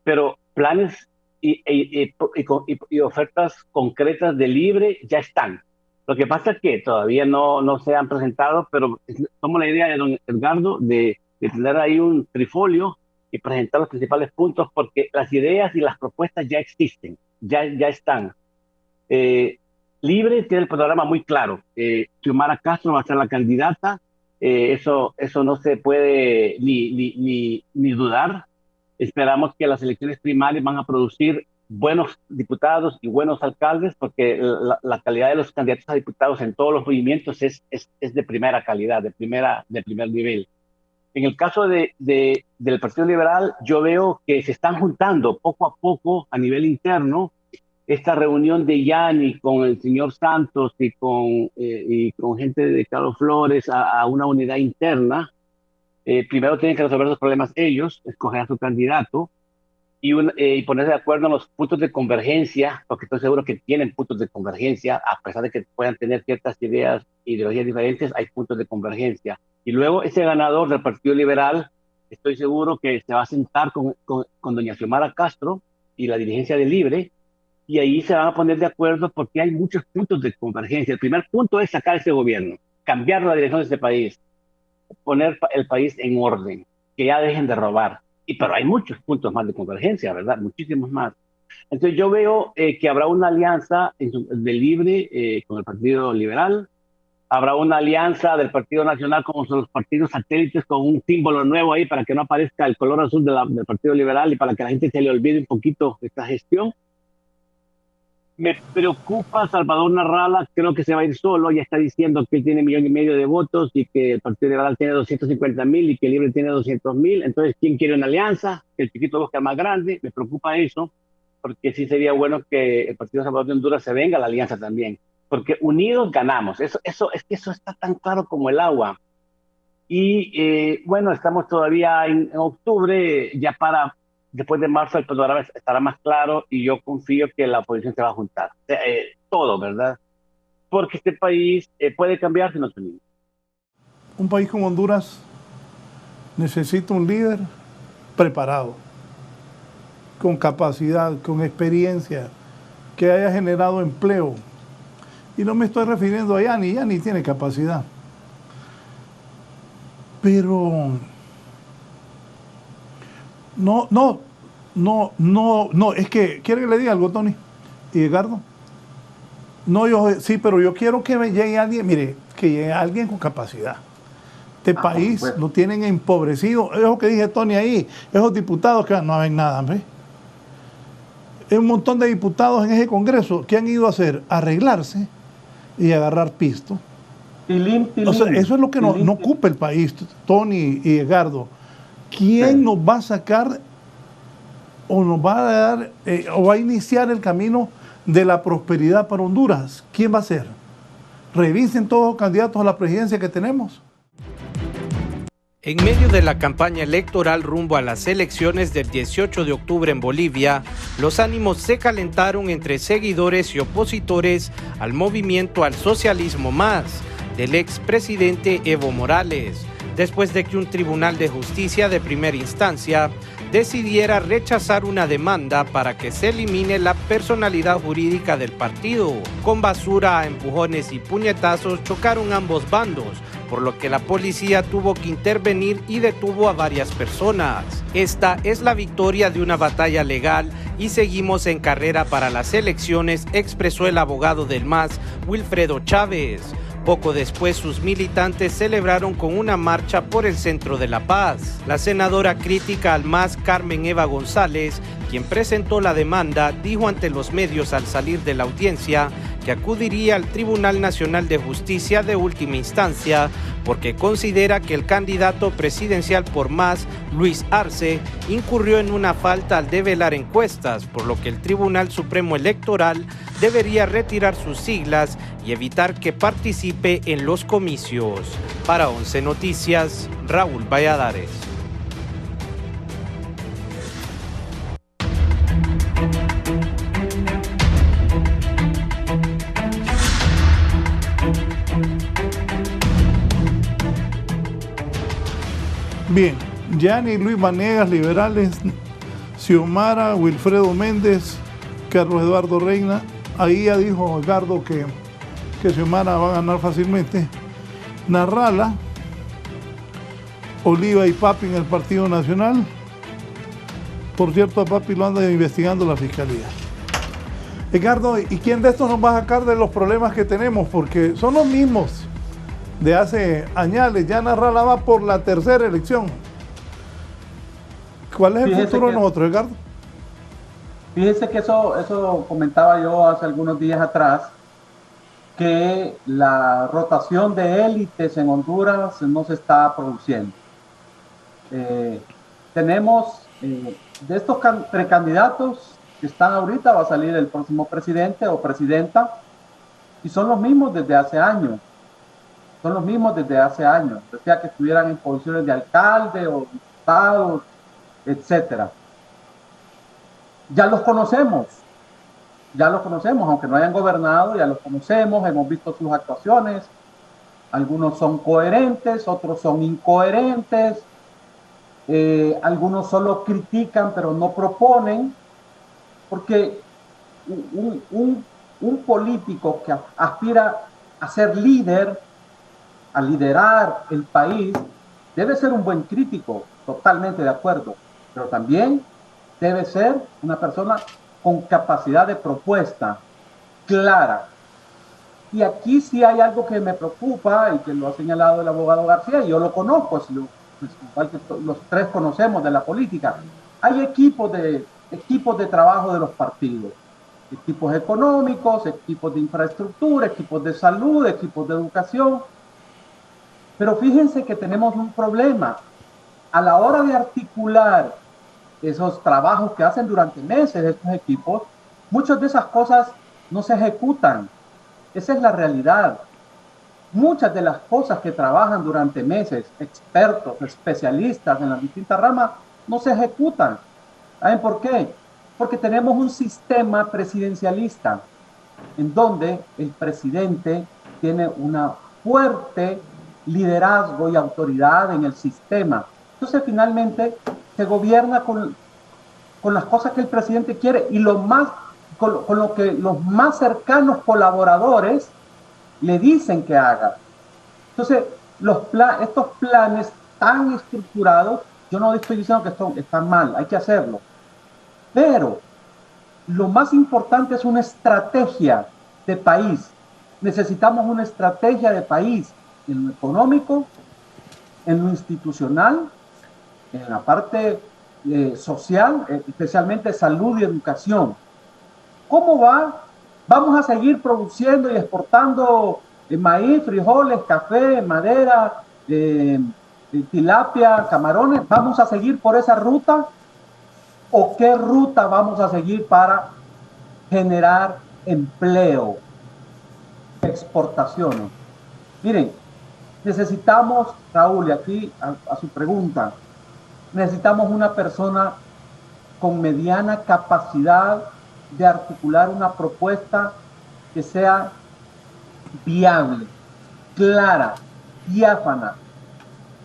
pero planes y ofertas concretas de Libre ya están. Lo que pasa es que todavía no se han presentado, pero tomo la idea de don Edgardo de tener ahí un trifolio y presentar los principales puntos, porque las ideas y las propuestas ya existen, ya están. Libre tiene el programa muy claro. Xiomara Castro va a ser la candidata. Eso no se puede ni dudar. Esperamos que las elecciones primarias van a producir buenos diputados y buenos alcaldes, porque la calidad de los candidatos a diputados en todos los movimientos es de primera calidad, de primer nivel. En el caso del Partido Liberal, yo veo que se están juntando poco a poco a nivel interno esta reunión de Yanni con el señor Santos y con gente de Carlos Flores a una unidad interna. Primero tienen que resolver los problemas ellos, escoger a su candidato y ponerse de acuerdo en los puntos de convergencia, porque estoy seguro que tienen puntos de convergencia, a pesar de que puedan tener ciertas ideologías diferentes, hay puntos de convergencia. Y luego ese ganador del Partido Liberal, estoy seguro que se va a sentar con doña Xiomara Castro y la dirigencia de Libre, y ahí se van a poner de acuerdo porque hay muchos puntos de convergencia. El primer punto es sacar este gobierno, cambiar la dirección de este país, poner el país en orden, que ya dejen de robar. Pero hay muchos puntos más de convergencia, ¿verdad? Muchísimos más. Entonces yo veo que habrá una alianza de Libre con el Partido Liberal, habrá una alianza del Partido Nacional con los partidos satélites con un símbolo nuevo ahí para que no aparezca el color azul del Partido Liberal y para que la gente se le olvide un poquito esta gestión. Me preocupa Salvador Narrala, creo que se va a ir solo, ya está diciendo que él tiene 1,5 millones de votos y que el Partido Liberal tiene 250,000 y que el Libre tiene 200,000, entonces ¿quién quiere una alianza? Que el chiquito busca más grande, me preocupa eso, porque sí sería bueno que el Partido Salvador de Honduras se venga a la alianza también, porque unidos ganamos, eso está tan claro como el agua. Y bueno, estamos todavía en octubre, ya después de marzo el panorama estará más claro y yo confío que la oposición se va a juntar. Todo, ¿verdad? Porque este país puede cambiar si nos unimos. Un país como Honduras necesita un líder preparado, con capacidad, con experiencia, que haya generado empleo. Y no me estoy refiriendo a Yanni tiene capacidad. Pero no, es que, ¿quiere que le diga algo, Tony y Edgardo? No, sí, pero yo quiero que me llegue alguien, mire, que llegue alguien con capacidad. Este país lo tienen empobrecido. Eso que dije, Tony, ahí, esos diputados que no ven nada, ¿ves? Hay un montón de diputados en ese Congreso que han ido a hacer, arreglarse y agarrar pisto. O sea, eso es lo que no ocupa el país, Tony y Edgardo. ¿Quién nos va a sacar o nos va a dar o va a iniciar el camino de la prosperidad para Honduras? ¿Quién va a ser? Revisen todos los candidatos a la presidencia que tenemos. En medio de la campaña electoral rumbo a las elecciones del 18 de octubre en Bolivia, los ánimos se calentaron entre seguidores y opositores al movimiento al socialismo más del expresidente Evo Morales, después de que un tribunal de justicia de primera instancia decidiera rechazar una demanda para que se elimine la personalidad jurídica del partido. Con basura, empujones y puñetazos chocaron ambos bandos, por lo que la policía tuvo que intervenir y detuvo a varias personas. Esta es la victoria de una batalla legal y seguimos en carrera para las elecciones, expresó el abogado del MAS, Wilfredo Chávez. Poco después, sus militantes celebraron con una marcha por el centro de La Paz. La senadora crítica al MAS, Carmen Eva González, quien presentó la demanda, dijo ante los medios al salir de la audiencia que acudiría al Tribunal Nacional de Justicia de última instancia porque considera que el candidato presidencial por MAS, Luis Arce, incurrió en una falta al develar encuestas, por lo que el Tribunal Supremo Electoral debería retirar sus siglas y evitar que participe en los comicios. Para 11 Noticias, Raúl Valladares. Bien, Yanni, Luis Vanegas, liberales, Xiomara, Wilfredo Méndez, Carlos Eduardo Reina. Ahí ya dijo Edgardo que Xiomara va a ganar fácilmente. Narrala, Oliva y Papi en el Partido Nacional. Por cierto, a Papi lo anda investigando la Fiscalía. Edgardo, ¿y quién de estos nos va a sacar de los problemas que tenemos? Porque son los mismos de hace años. Ya Narrala va por la tercera elección. ¿Cuál es el futuro de nosotros, Edgardo? Fíjese que eso comentaba yo hace algunos días atrás, que la rotación de élites en Honduras no se está produciendo. Tenemos de estos precandidatos, que están ahorita, va a salir el próximo presidente o presidenta, y son los mismos desde hace años. Son los mismos desde hace años, decía que estuvieran en posiciones de alcalde o diputados, etcétera. Ya los conocemos, aunque no hayan gobernado, ya los conocemos, hemos visto sus actuaciones. Algunos son coherentes, otros son incoherentes, algunos solo critican pero no proponen, porque un político que aspira a ser líder, a liderar el país, debe ser un buen crítico, totalmente de acuerdo, pero también debe ser una persona con capacidad de propuesta clara. Y aquí sí hay algo que me preocupa y que lo ha señalado el abogado García, y yo lo conozco, igual que los tres conocemos de la política. Hay equipos de trabajo de los partidos, equipos económicos, equipos de infraestructura, equipos de salud, equipos de educación. Pero fíjense que tenemos un problema. A la hora de articular esos trabajos que hacen durante meses estos equipos, muchas de esas cosas no se ejecutan. Esa es la realidad. Muchas de las cosas que trabajan durante meses, expertos, especialistas en las distintas ramas, no se ejecutan. ¿Saben por qué? Porque tenemos un sistema presidencialista en donde el presidente tiene una fuerte liderazgo y autoridad en el sistema. Entonces, finalmente, se gobierna con las cosas que el presidente quiere y con lo que los más cercanos colaboradores le dicen que haga. Entonces, estos planes tan estructurados, yo no estoy diciendo que están mal, hay que hacerlo. Pero lo más importante es una estrategia de país. Necesitamos una estrategia de país en lo económico, en lo institucional, en la parte social, especialmente salud y educación. ¿Cómo va? Vamos a seguir produciendo y exportando maíz, frijoles, café, madera, tilapia, camarones. ¿Vamos a seguir por esa ruta? ¿O qué ruta vamos a seguir para generar empleo, exportaciones? Miren, necesitamos, Raúl, y aquí a su pregunta, necesitamos una persona con mediana capacidad de articular una propuesta que sea viable, clara, diáfana,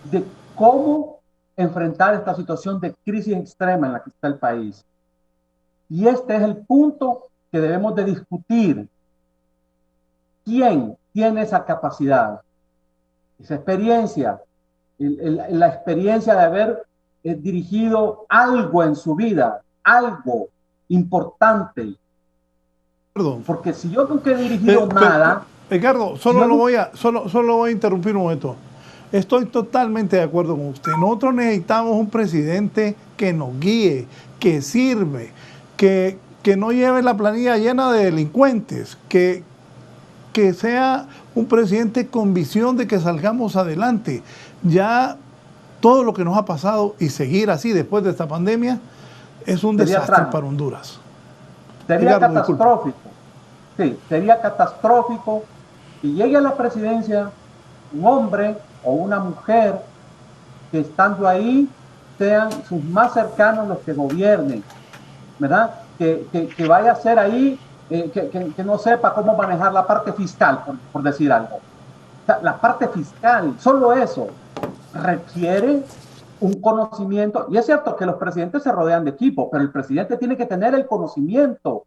de cómo enfrentar esta situación de crisis extrema en la que está el país. Y este es el punto que debemos de discutir. ¿Quién tiene esa capacidad, esa experiencia, la experiencia de haber dirigido algo en su vida, algo importante? Perdón. Porque si yo nunca he dirigido nada... Ricardo, solo voy a interrumpir un momento. Estoy totalmente de acuerdo con usted. Nosotros necesitamos un presidente que nos guíe, que sirve, que no lleve la planilla llena de delincuentes, que sea un presidente con visión de que salgamos adelante. Ya todo lo que nos ha pasado y seguir así después de esta pandemia es un desastre para Honduras. Sería catastrófico. Sí, sería catastrófico que llegue a la presidencia un hombre o una mujer que estando ahí sean sus más cercanos los que gobiernen, ¿verdad? Que vaya a ser ahí, que no sepa cómo manejar la parte fiscal, por decir algo. O sea, la parte fiscal, solo eso, requiere un conocimiento. Y es cierto que los presidentes se rodean de equipo, pero el presidente tiene que tener el conocimiento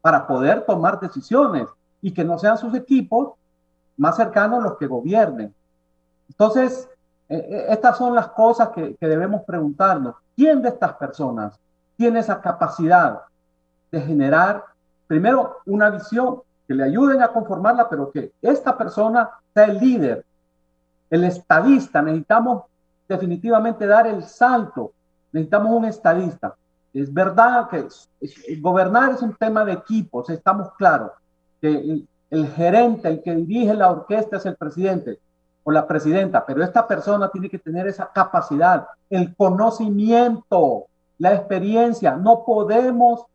para poder tomar decisiones y que no sean sus equipos más cercanos los que gobiernen. Entonces, estas son las cosas que debemos preguntarnos. ¿Quién de estas personas tiene esa capacidad de generar, primero, una visión que le ayuden a conformarla, pero que esta persona sea el líder, el estadista? Necesitamos definitivamente dar el salto. Necesitamos un estadista. Es verdad que gobernar es un tema de equipos, estamos claros. Que el gerente, el que dirige la orquesta es el presidente o la presidenta, pero esta persona tiene que tener esa capacidad, el conocimiento, la experiencia. No podemos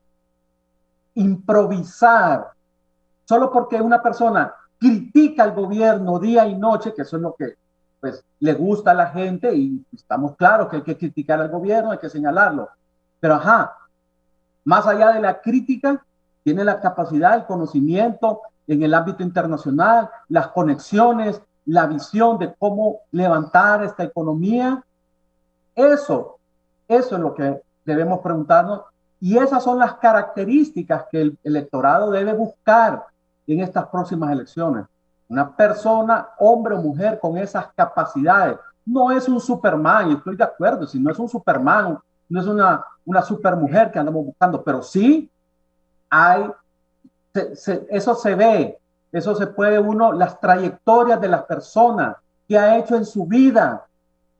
improvisar, solo porque una persona critica al gobierno día y noche, que eso es lo que pues, le gusta a la gente, y estamos claros que hay que criticar al gobierno, hay que señalarlo. Pero más allá de la crítica, tiene la capacidad, el conocimiento en el ámbito internacional, las conexiones, la visión de cómo levantar esta economía. Eso es lo que debemos preguntarnos, y esas son las características que el electorado debe buscar en estas próximas elecciones. Una persona, hombre o mujer, con esas capacidades. No es un Superman, y estoy de acuerdo, si no es un Superman, no es una supermujer que andamos buscando, pero sí hay, eso se ve, eso se puede las trayectorias de las personas que ha hecho en su vida.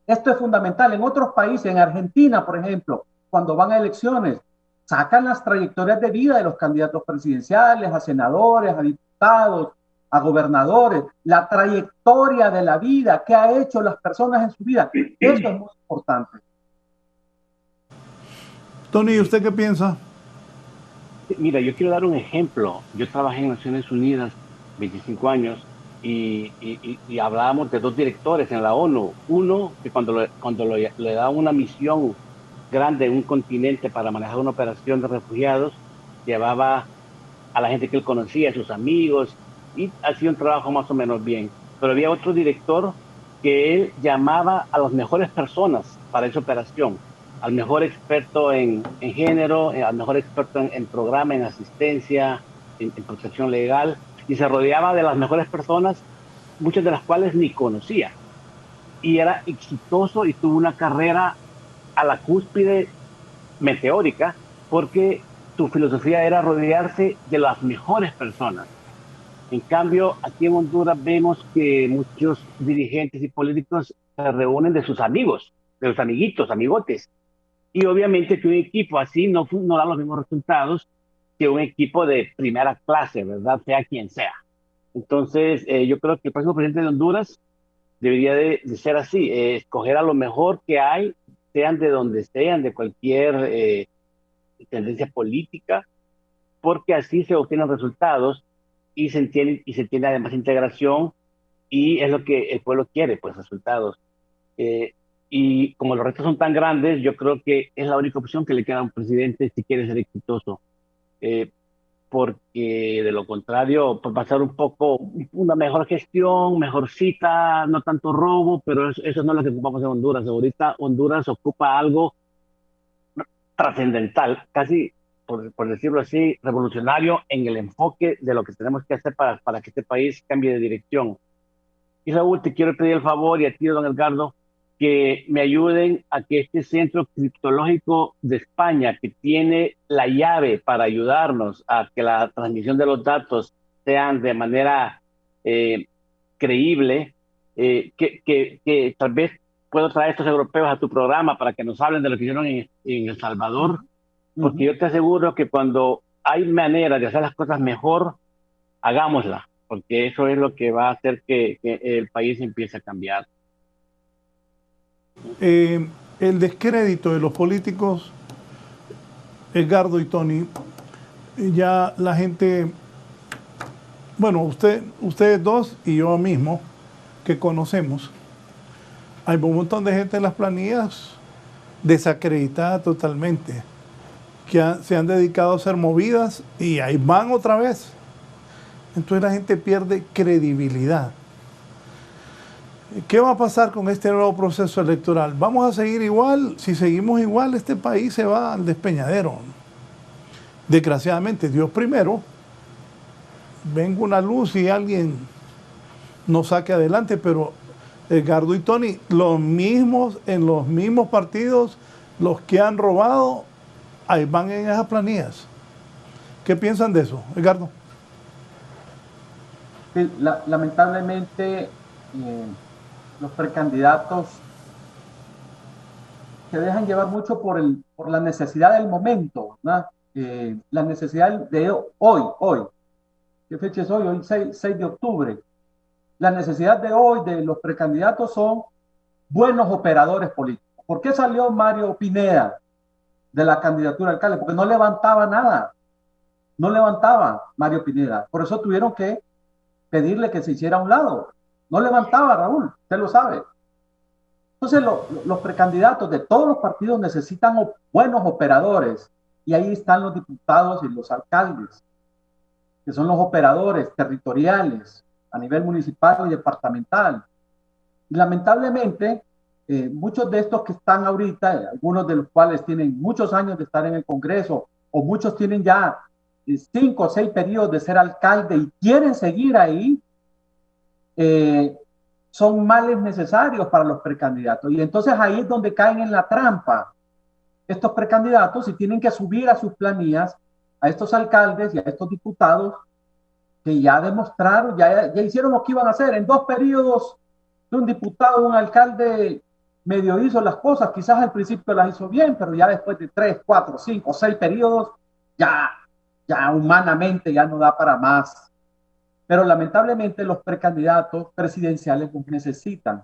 Esto es fundamental. En otros países, en Argentina, por ejemplo, cuando van a elecciones, sacan las trayectorias de vida de los candidatos presidenciales, a senadores, a diputados, a gobernadores, la trayectoria de la vida que ha hecho las personas en su vida. Eso es muy importante. Tony, ¿y usted qué piensa? Mira, yo quiero dar un ejemplo. Yo trabajé en Naciones Unidas 25 años y hablábamos de 2 directores en la ONU. Uno que cuando le da una misión grande en un continente para manejar una operación de refugiados, llevaba a la gente que él conocía, a sus amigos, y hacía un trabajo más o menos bien. Pero había otro director que él llamaba a las mejores personas para esa operación, al mejor experto en género, al mejor experto en programa, en asistencia, en protección legal, y se rodeaba de las mejores personas, muchas de las cuales ni conocía. Y era exitoso y tuvo una carrera a la cúspide meteórica, porque su filosofía era rodearse de las mejores personas. En cambio, aquí en Honduras vemos que muchos dirigentes y políticos se reúnen de sus amigos, de los amiguitos, amigotes. Y obviamente que un equipo así no da los mismos resultados que un equipo de primera clase, ¿verdad? Sea quien sea. Entonces, yo creo que el próximo presidente de Honduras debería de ser así, escoger a lo mejor que hay, sean de donde sean, de cualquier tendencia política, porque así se obtienen resultados y se entiende además integración, y es lo que el pueblo quiere, pues resultados. Y como los retos son tan grandes, yo creo que es la única opción que le queda a un presidente si quiere ser exitoso. Porque de lo contrario, pues va a ser un poco una mejor gestión, mejor cita, no tanto robo, pero eso no es lo que ocupamos en Honduras. Ahorita Honduras ocupa algo trascendental, casi, por decirlo así, revolucionario en el enfoque de lo que tenemos que hacer para que este país cambie de dirección. Y Raúl, te quiero pedir el favor, y a ti, don Edgardo, que me ayuden a que este centro criptológico de España, que tiene la llave para ayudarnos a que la transmisión de los datos sean de manera creíble, que tal vez puedo traer a estos europeos a tu programa para que nos hablen de lo que hicieron en El Salvador, porque yo te aseguro que cuando hay manera de hacer las cosas mejor, hagámosla, porque eso es lo que va a hacer que el país empiece a cambiar. El descrédito de los políticos, Edgardo y Tony, ya la gente, bueno, ustedes dos y yo mismo, que conocemos, hay un montón de gente en las planillas desacreditada totalmente, que se han dedicado a ser movidas y ahí van otra vez. Entonces la gente pierde credibilidad. ¿Qué va a pasar con este nuevo proceso electoral? ¿Vamos a seguir igual? Si seguimos igual, este país se va al despeñadero. Desgraciadamente, Dios primero, venga una luz y alguien nos saque adelante, pero Edgardo y Tony, en los mismos partidos, los que han robado, ahí van en esas planillas. ¿Qué piensan de eso, Edgardo? Sí, lamentablemente, los precandidatos se dejan llevar mucho por la necesidad del momento, ¿no? La necesidad de hoy. ¿Qué fecha es hoy? Hoy 6 de octubre. La necesidad de hoy de los precandidatos son buenos operadores políticos. ¿Por qué salió Mario Pineda de la candidatura a alcalde? Porque no levantaba nada. No levantaba Mario Pineda. Por eso tuvieron que pedirle que se hiciera a un lado. No levantaba, Raúl, usted lo sabe. Entonces los precandidatos de todos los partidos necesitan buenos operadores. Y ahí están los diputados y los alcaldes, que son los operadores territoriales a nivel municipal y departamental. Y lamentablemente, muchos de estos que están ahorita, algunos de los cuales tienen muchos años de estar en el Congreso, o muchos tienen ya 5 o 6 periodos de ser alcalde y quieren seguir ahí, son males necesarios para los precandidatos. Y entonces ahí es donde caen en la trampa estos precandidatos y tienen que subir a sus planillas a estos alcaldes y a estos diputados que ya demostraron, ya hicieron lo que iban a hacer. En 2 periodos de un diputado, un alcalde medio hizo las cosas, quizás al principio las hizo bien, pero ya después de 3, 4, 5, 6 periodos, ya humanamente ya no da para más. Pero lamentablemente los precandidatos presidenciales los necesitan.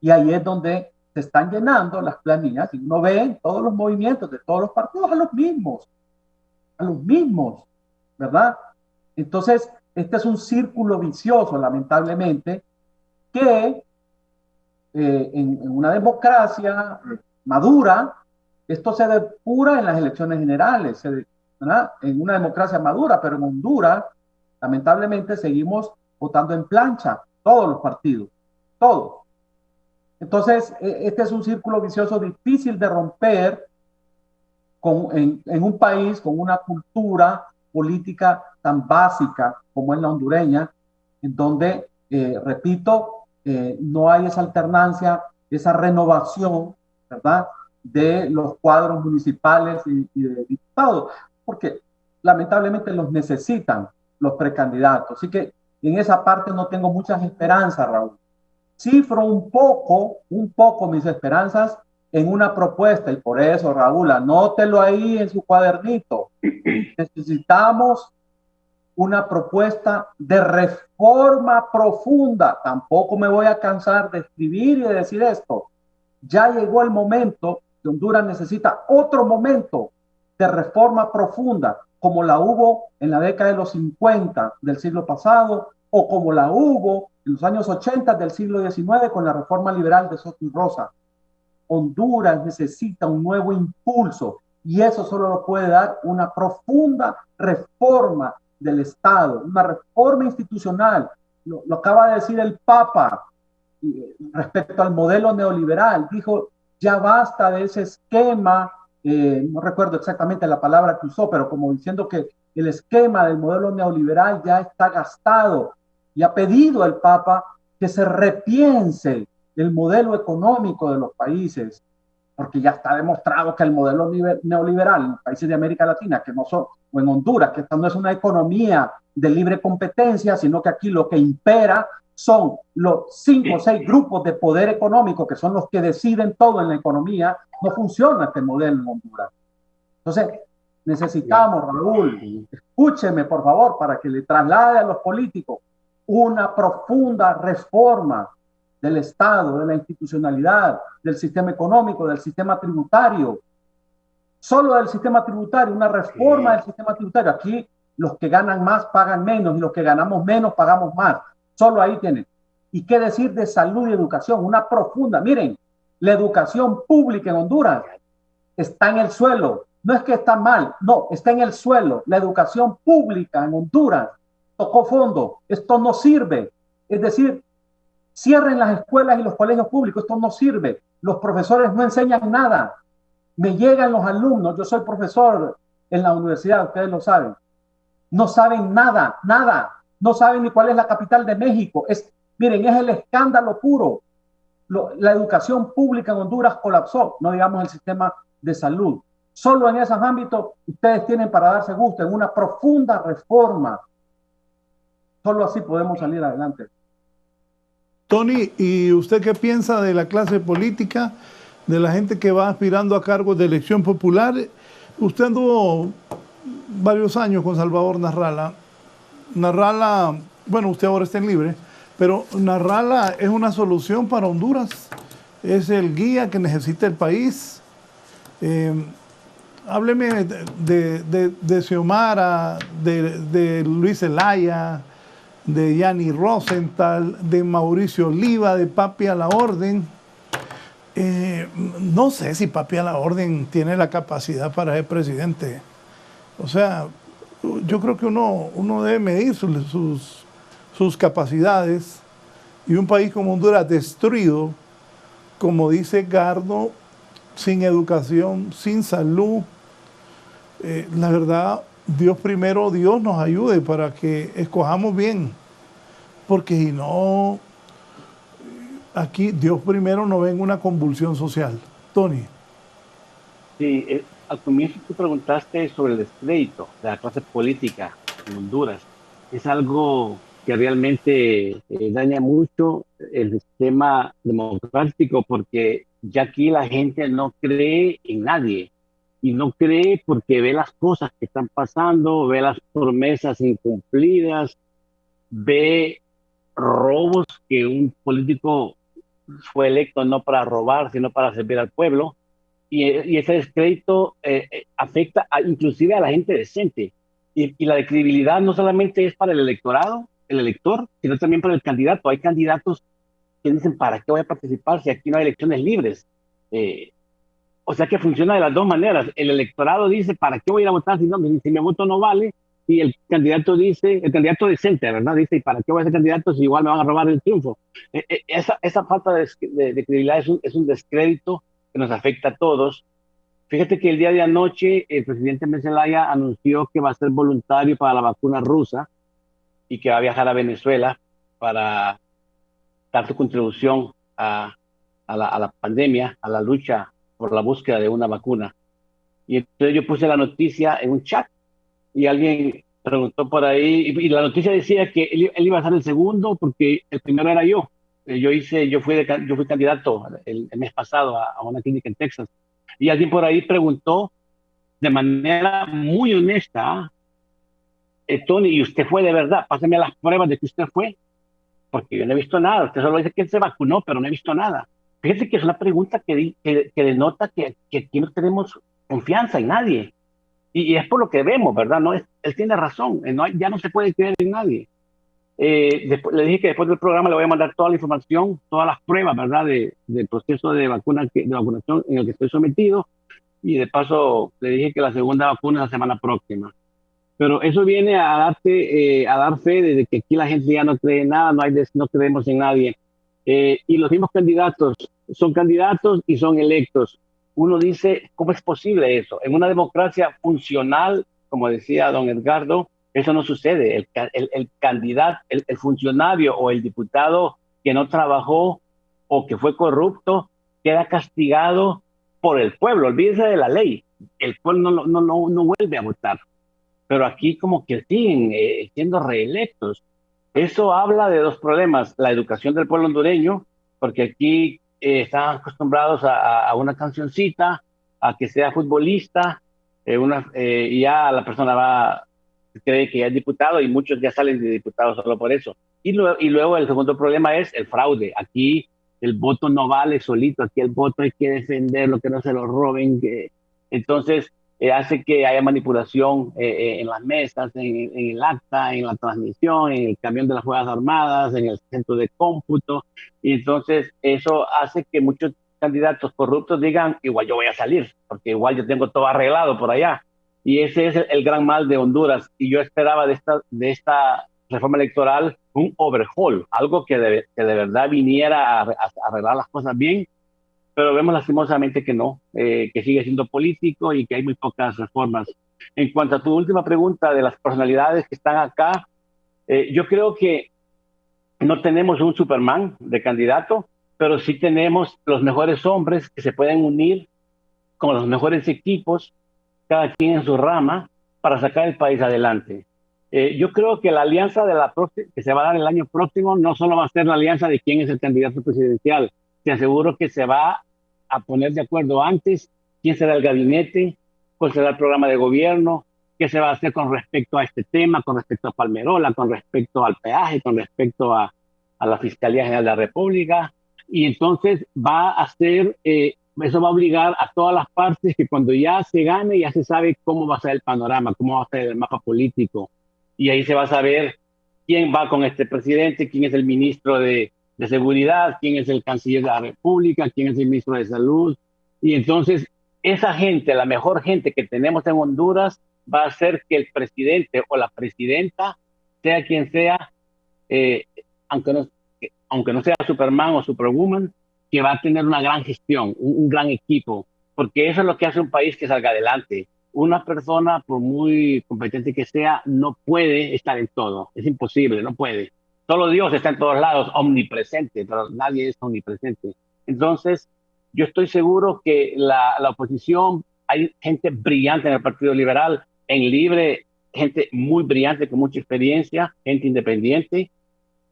Y ahí es donde se están llenando las planillas y uno ve todos los movimientos de todos los partidos a los mismos, ¿verdad? Entonces, este es un círculo vicioso, lamentablemente, que en una democracia madura, esto se depura en las elecciones generales, ¿verdad? En una democracia madura, pero en Honduras, lamentablemente, seguimos votando en plancha, todos los partidos, todos. Entonces, este es un círculo vicioso difícil de romper en un país con una cultura política tan básica como es la hondureña, en donde, repito, no hay esa alternancia, esa renovación, ¿verdad?, de los cuadros municipales y de diputados, porque lamentablemente los necesitan los precandidatos. Así que en esa parte no tengo muchas esperanzas, Raúl. Cifro un poco mis esperanzas en una propuesta, y por eso, Raúl, anótelo ahí en su cuadernito. Necesitamos una propuesta de reforma profunda. Tampoco me voy a cansar de escribir y de decir esto. Ya llegó el momento que Honduras necesita otro momento de reforma profunda, como la hubo en la década de los 50 del siglo pasado, o como la hubo en los años 80 del siglo XIX con la reforma liberal de Soto y Rosa. Honduras necesita un nuevo impulso y eso solo lo puede dar una profunda reforma del Estado, una reforma institucional. Lo acaba de decir el Papa respecto al modelo neoliberal. Dijo, ya basta de ese esquema, no recuerdo exactamente la palabra que usó, pero como diciendo que el esquema del modelo neoliberal ya está gastado. Y ha pedido el Papa que se repiense el modelo económico de los países, porque ya está demostrado que el modelo neoliberal en los países de América Latina, que no son, o en Honduras, que esta no es una economía de libre competencia, sino que aquí lo que impera son los 5 o 6 grupos de poder económico, que son los que deciden todo en la economía. No funciona este modelo en Honduras. Entonces, necesitamos, Raúl, escúcheme por favor, para que le traslade a los políticos una profunda reforma del Estado, de la institucionalidad, del sistema económico, del sistema tributario. Solo del sistema tributario, una reforma del sistema tributario. Aquí los que ganan más pagan menos y los que ganamos menos pagamos más. Solo ahí tienen. ¿Y qué decir de salud y educación? Una profunda. Miren, la educación pública en Honduras está en el suelo. No es que está mal, no, está en el suelo. La educación pública en Honduras tocó fondo. Esto no sirve. Es decir, cierren las escuelas y los colegios públicos. Esto no sirve. Los profesores no enseñan nada. Me llegan los alumnos. Yo soy profesor en la universidad, ustedes lo saben. No saben nada, nada. No saben ni cuál es la capital de México. Miren, es el escándalo puro. La educación pública en Honduras colapsó, no digamos el sistema de salud. Solo en esos ámbitos ustedes tienen para darse gusto en una profunda reforma. Solo así podemos salir adelante. Tony, ¿y usted qué piensa de la clase política, de la gente que va aspirando a cargos de elección popular? Usted anduvo varios años con Salvador Narrala. Narrala, bueno, usted ahora está en libre, pero Narrala es una solución para Honduras. Es el guía que necesita el país. hábleme de Xiomara, de Luis Zelaya, de Yanni Rosenthal, de Mauricio Oliva, de Papi a la Orden. No sé si Papi a la Orden tiene la capacidad para ser presidente. O sea, yo creo que uno debe medir sus capacidades, y un país como Honduras destruido, como dice Edgardo, sin educación, sin salud, la verdad, Dios primero, Dios nos ayude para que escojamos bien, porque si no, aquí Dios primero no ve en una convulsión social. Tony. Sí, al comienzo tú preguntaste sobre el descrédito de la clase política en Honduras. Es algo que realmente daña mucho el sistema democrático, porque ya aquí la gente no cree en nadie, y no cree porque ve las cosas que están pasando, ve las promesas incumplidas, ve robos que un político fue electo no para robar, sino para servir al pueblo, y ese descrédito afecta inclusive a la gente decente. Y la credibilidad no solamente es para el electorado, el elector, sino también para el candidato. Hay candidatos que dicen, ¿para qué voy a participar si aquí no hay elecciones libres? O sea que funciona de las dos maneras. El electorado dice, ¿para qué voy a ir a votar si mi voto no vale? Y el candidato dice, el candidato decente, ¿verdad? Dice, ¿y para qué voy a ser candidato si igual me van a robar el triunfo? Esa falta de credibilidad es un descrédito que nos afecta a todos. Fíjate que el día de anoche el presidente Zelaya anunció que va a ser voluntario para la vacuna rusa y que va a viajar a Venezuela para dar su contribución a la pandemia, a la lucha por la búsqueda de una vacuna. Y entonces yo puse la noticia en un chat y alguien preguntó por ahí, y la noticia decía que él iba a ser el segundo porque el primero era yo. Yo fui candidato el mes pasado a una clínica en Texas. Y alguien por ahí preguntó de manera muy honesta, Tony, ¿y usted fue de verdad? Pásame las pruebas de que usted fue, porque yo no he visto nada. Usted solo dice que él se vacunó, pero no he visto nada. Fíjese que es una pregunta que denota que aquí no tenemos confianza en nadie. Y es por lo que vemos, ¿verdad? Él tiene razón, ya no se puede creer en nadie. Le dije que después del programa le voy a mandar toda la información, todas las pruebas, ¿verdad? Del proceso de vacunación en el que estoy sometido. Y de paso le dije que la segunda vacuna es la semana próxima. Pero eso viene a dar fe de que aquí la gente ya no cree en nada, no creemos en nadie. Y los mismos candidatos son candidatos y son electos. Uno dice, ¿cómo es posible eso? En una democracia funcional, como decía don Edgardo, eso no sucede. El candidato, el funcionario o el diputado que no trabajó o que fue corrupto queda castigado por el pueblo. Olvídese de la ley. El pueblo no vuelve a votar. Pero aquí como que siguen siendo reelectos. Eso habla de dos problemas: la educación del pueblo hondureño, porque aquí están acostumbrados a una cancioncita, a que sea futbolista, y ya la persona cree que ya es diputado, y muchos ya salen de diputados solo por eso. Y luego el segundo problema es el fraude. Aquí el voto no vale solito, aquí el voto hay que defenderlo, que no se lo roben. Entonces hace que haya manipulación en las mesas, en el acta, en la transmisión, en el camión de las Fuerzas Armadas, en el centro de cómputo, y entonces eso hace que muchos candidatos corruptos digan, igual yo voy a salir, porque igual yo tengo todo arreglado por allá. Y ese es el gran mal de Honduras, y yo esperaba de esta reforma electoral un overhaul, algo que de verdad viniera a arreglar las cosas bien, pero vemos lastimosamente que no, que sigue siendo político y que hay muy pocas reformas. En cuanto a tu última pregunta de las personalidades que están acá, yo creo que no tenemos un Superman de candidato, pero sí tenemos los mejores hombres que se pueden unir con los mejores equipos, cada quien en su rama, para sacar el país adelante. Yo creo que la alianza que se va a dar el año próximo no solo va a ser la alianza de quién es el candidato presidencial. Te aseguro que se va a poner de acuerdo antes quién será el gabinete, cuál será el programa de gobierno, qué se va a hacer con respecto a este tema, con respecto a Palmerola, con respecto al peaje, con respecto a la Fiscalía General de la República. Y entonces va a ser eso va a obligar a todas las partes que cuando ya se gane, ya se sabe cómo va a ser el panorama, cómo va a ser el mapa político. Y ahí se va a saber quién va con este presidente, quién es el ministro de Seguridad, quién es el canciller de la República, quién es el ministro de Salud. Y entonces esa gente, la mejor gente que tenemos en Honduras, va a hacer que el presidente o la presidenta, sea quien sea, eh, aunque no, aunque no sea Superman o Superwoman, que va a tener una gran gestión, un gran equipo, porque eso es lo que hace un país que salga adelante. Una persona, por muy competente que sea, no puede estar en todo. Es imposible, no puede. Solo Dios está en todos lados, omnipresente, pero nadie es omnipresente. Entonces, yo estoy seguro que la oposición, hay gente brillante en el Partido Liberal, en Libre, gente muy brillante, con mucha experiencia, gente independiente.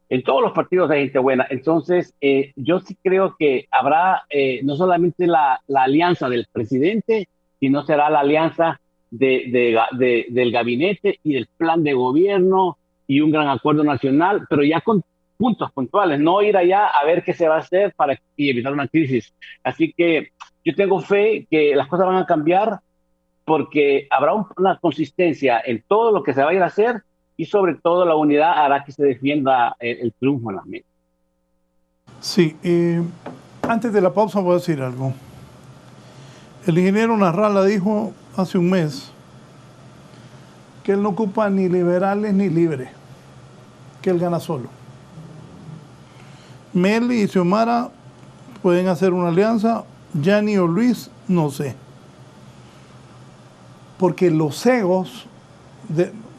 En todos los partidos hay gente buena. Entonces, yo sí creo que habrá no solamente la alianza del presidente, sino será la alianza del gabinete y del plan de gobierno y un gran acuerdo nacional, pero ya con puntos puntuales, no ir allá a ver qué se va a hacer para evitar una crisis. Así que yo tengo fe que las cosas van a cambiar porque habrá una consistencia en todo lo que se vaya a hacer y sobre todo la unidad hará que se defienda el triunfo en las mesas. Sí, antes de la pausa voy a decir algo. El ingeniero Narrala dijo hace un mes que él no ocupa ni liberales ni libres, que él gana solo. Meli y Xiomara pueden hacer una alianza, Yanni o Luis, no sé. Porque los egos,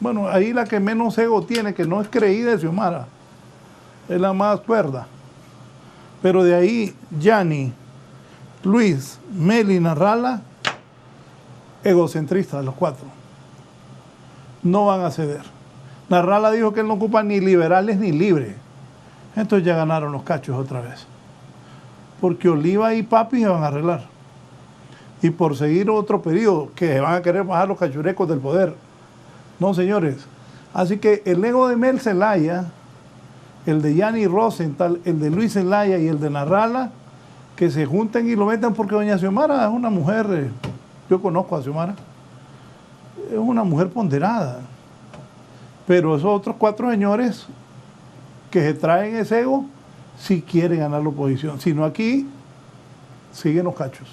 bueno, ahí la que menos ego tiene, que no es creída, es Xiomara, es la más cuerda. Pero de ahí, Yanni, Luis, Meli y Narrala, egocentristas los cuatro. No van a ceder. Narrala dijo que él no ocupa ni liberales ni libres. Entonces ya ganaron los cachos otra vez. Porque Oliva y Papi se van a arreglar. Y por seguir otro periodo, que se van a querer bajar los cachurecos del poder. No, señores. Así que el ego de Mel Zelaya, el de Yanni Rosenthal, el de Luis Zelaya y el de Narrala, que se junten y lo metan, porque doña Xiomara es una mujer, yo conozco a Xiomara, es una mujer ponderada. Pero esos otros cuatro señores que se traen ese ego, si quieren ganar la oposición. Si no, aquí siguen los cachos.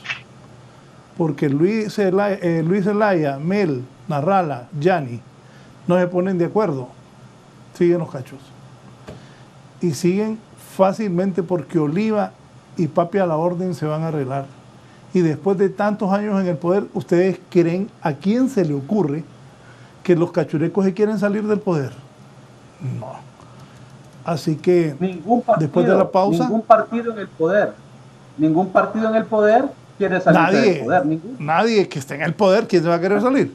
Porque Luis Zelaya, Mel, Narrala, Yanni, no se ponen de acuerdo, siguen los cachos. Y siguen fácilmente porque Oliva y Papi a la orden se van a arreglar. Y después de tantos años en el poder, ¿ustedes creen a quién se le ocurre que los cachurecos se quieren salir del poder? No. Así que después de la pausa... Ningún partido en el poder quiere salir del poder. Nadie que esté en el poder, ¿quién se va a querer salir?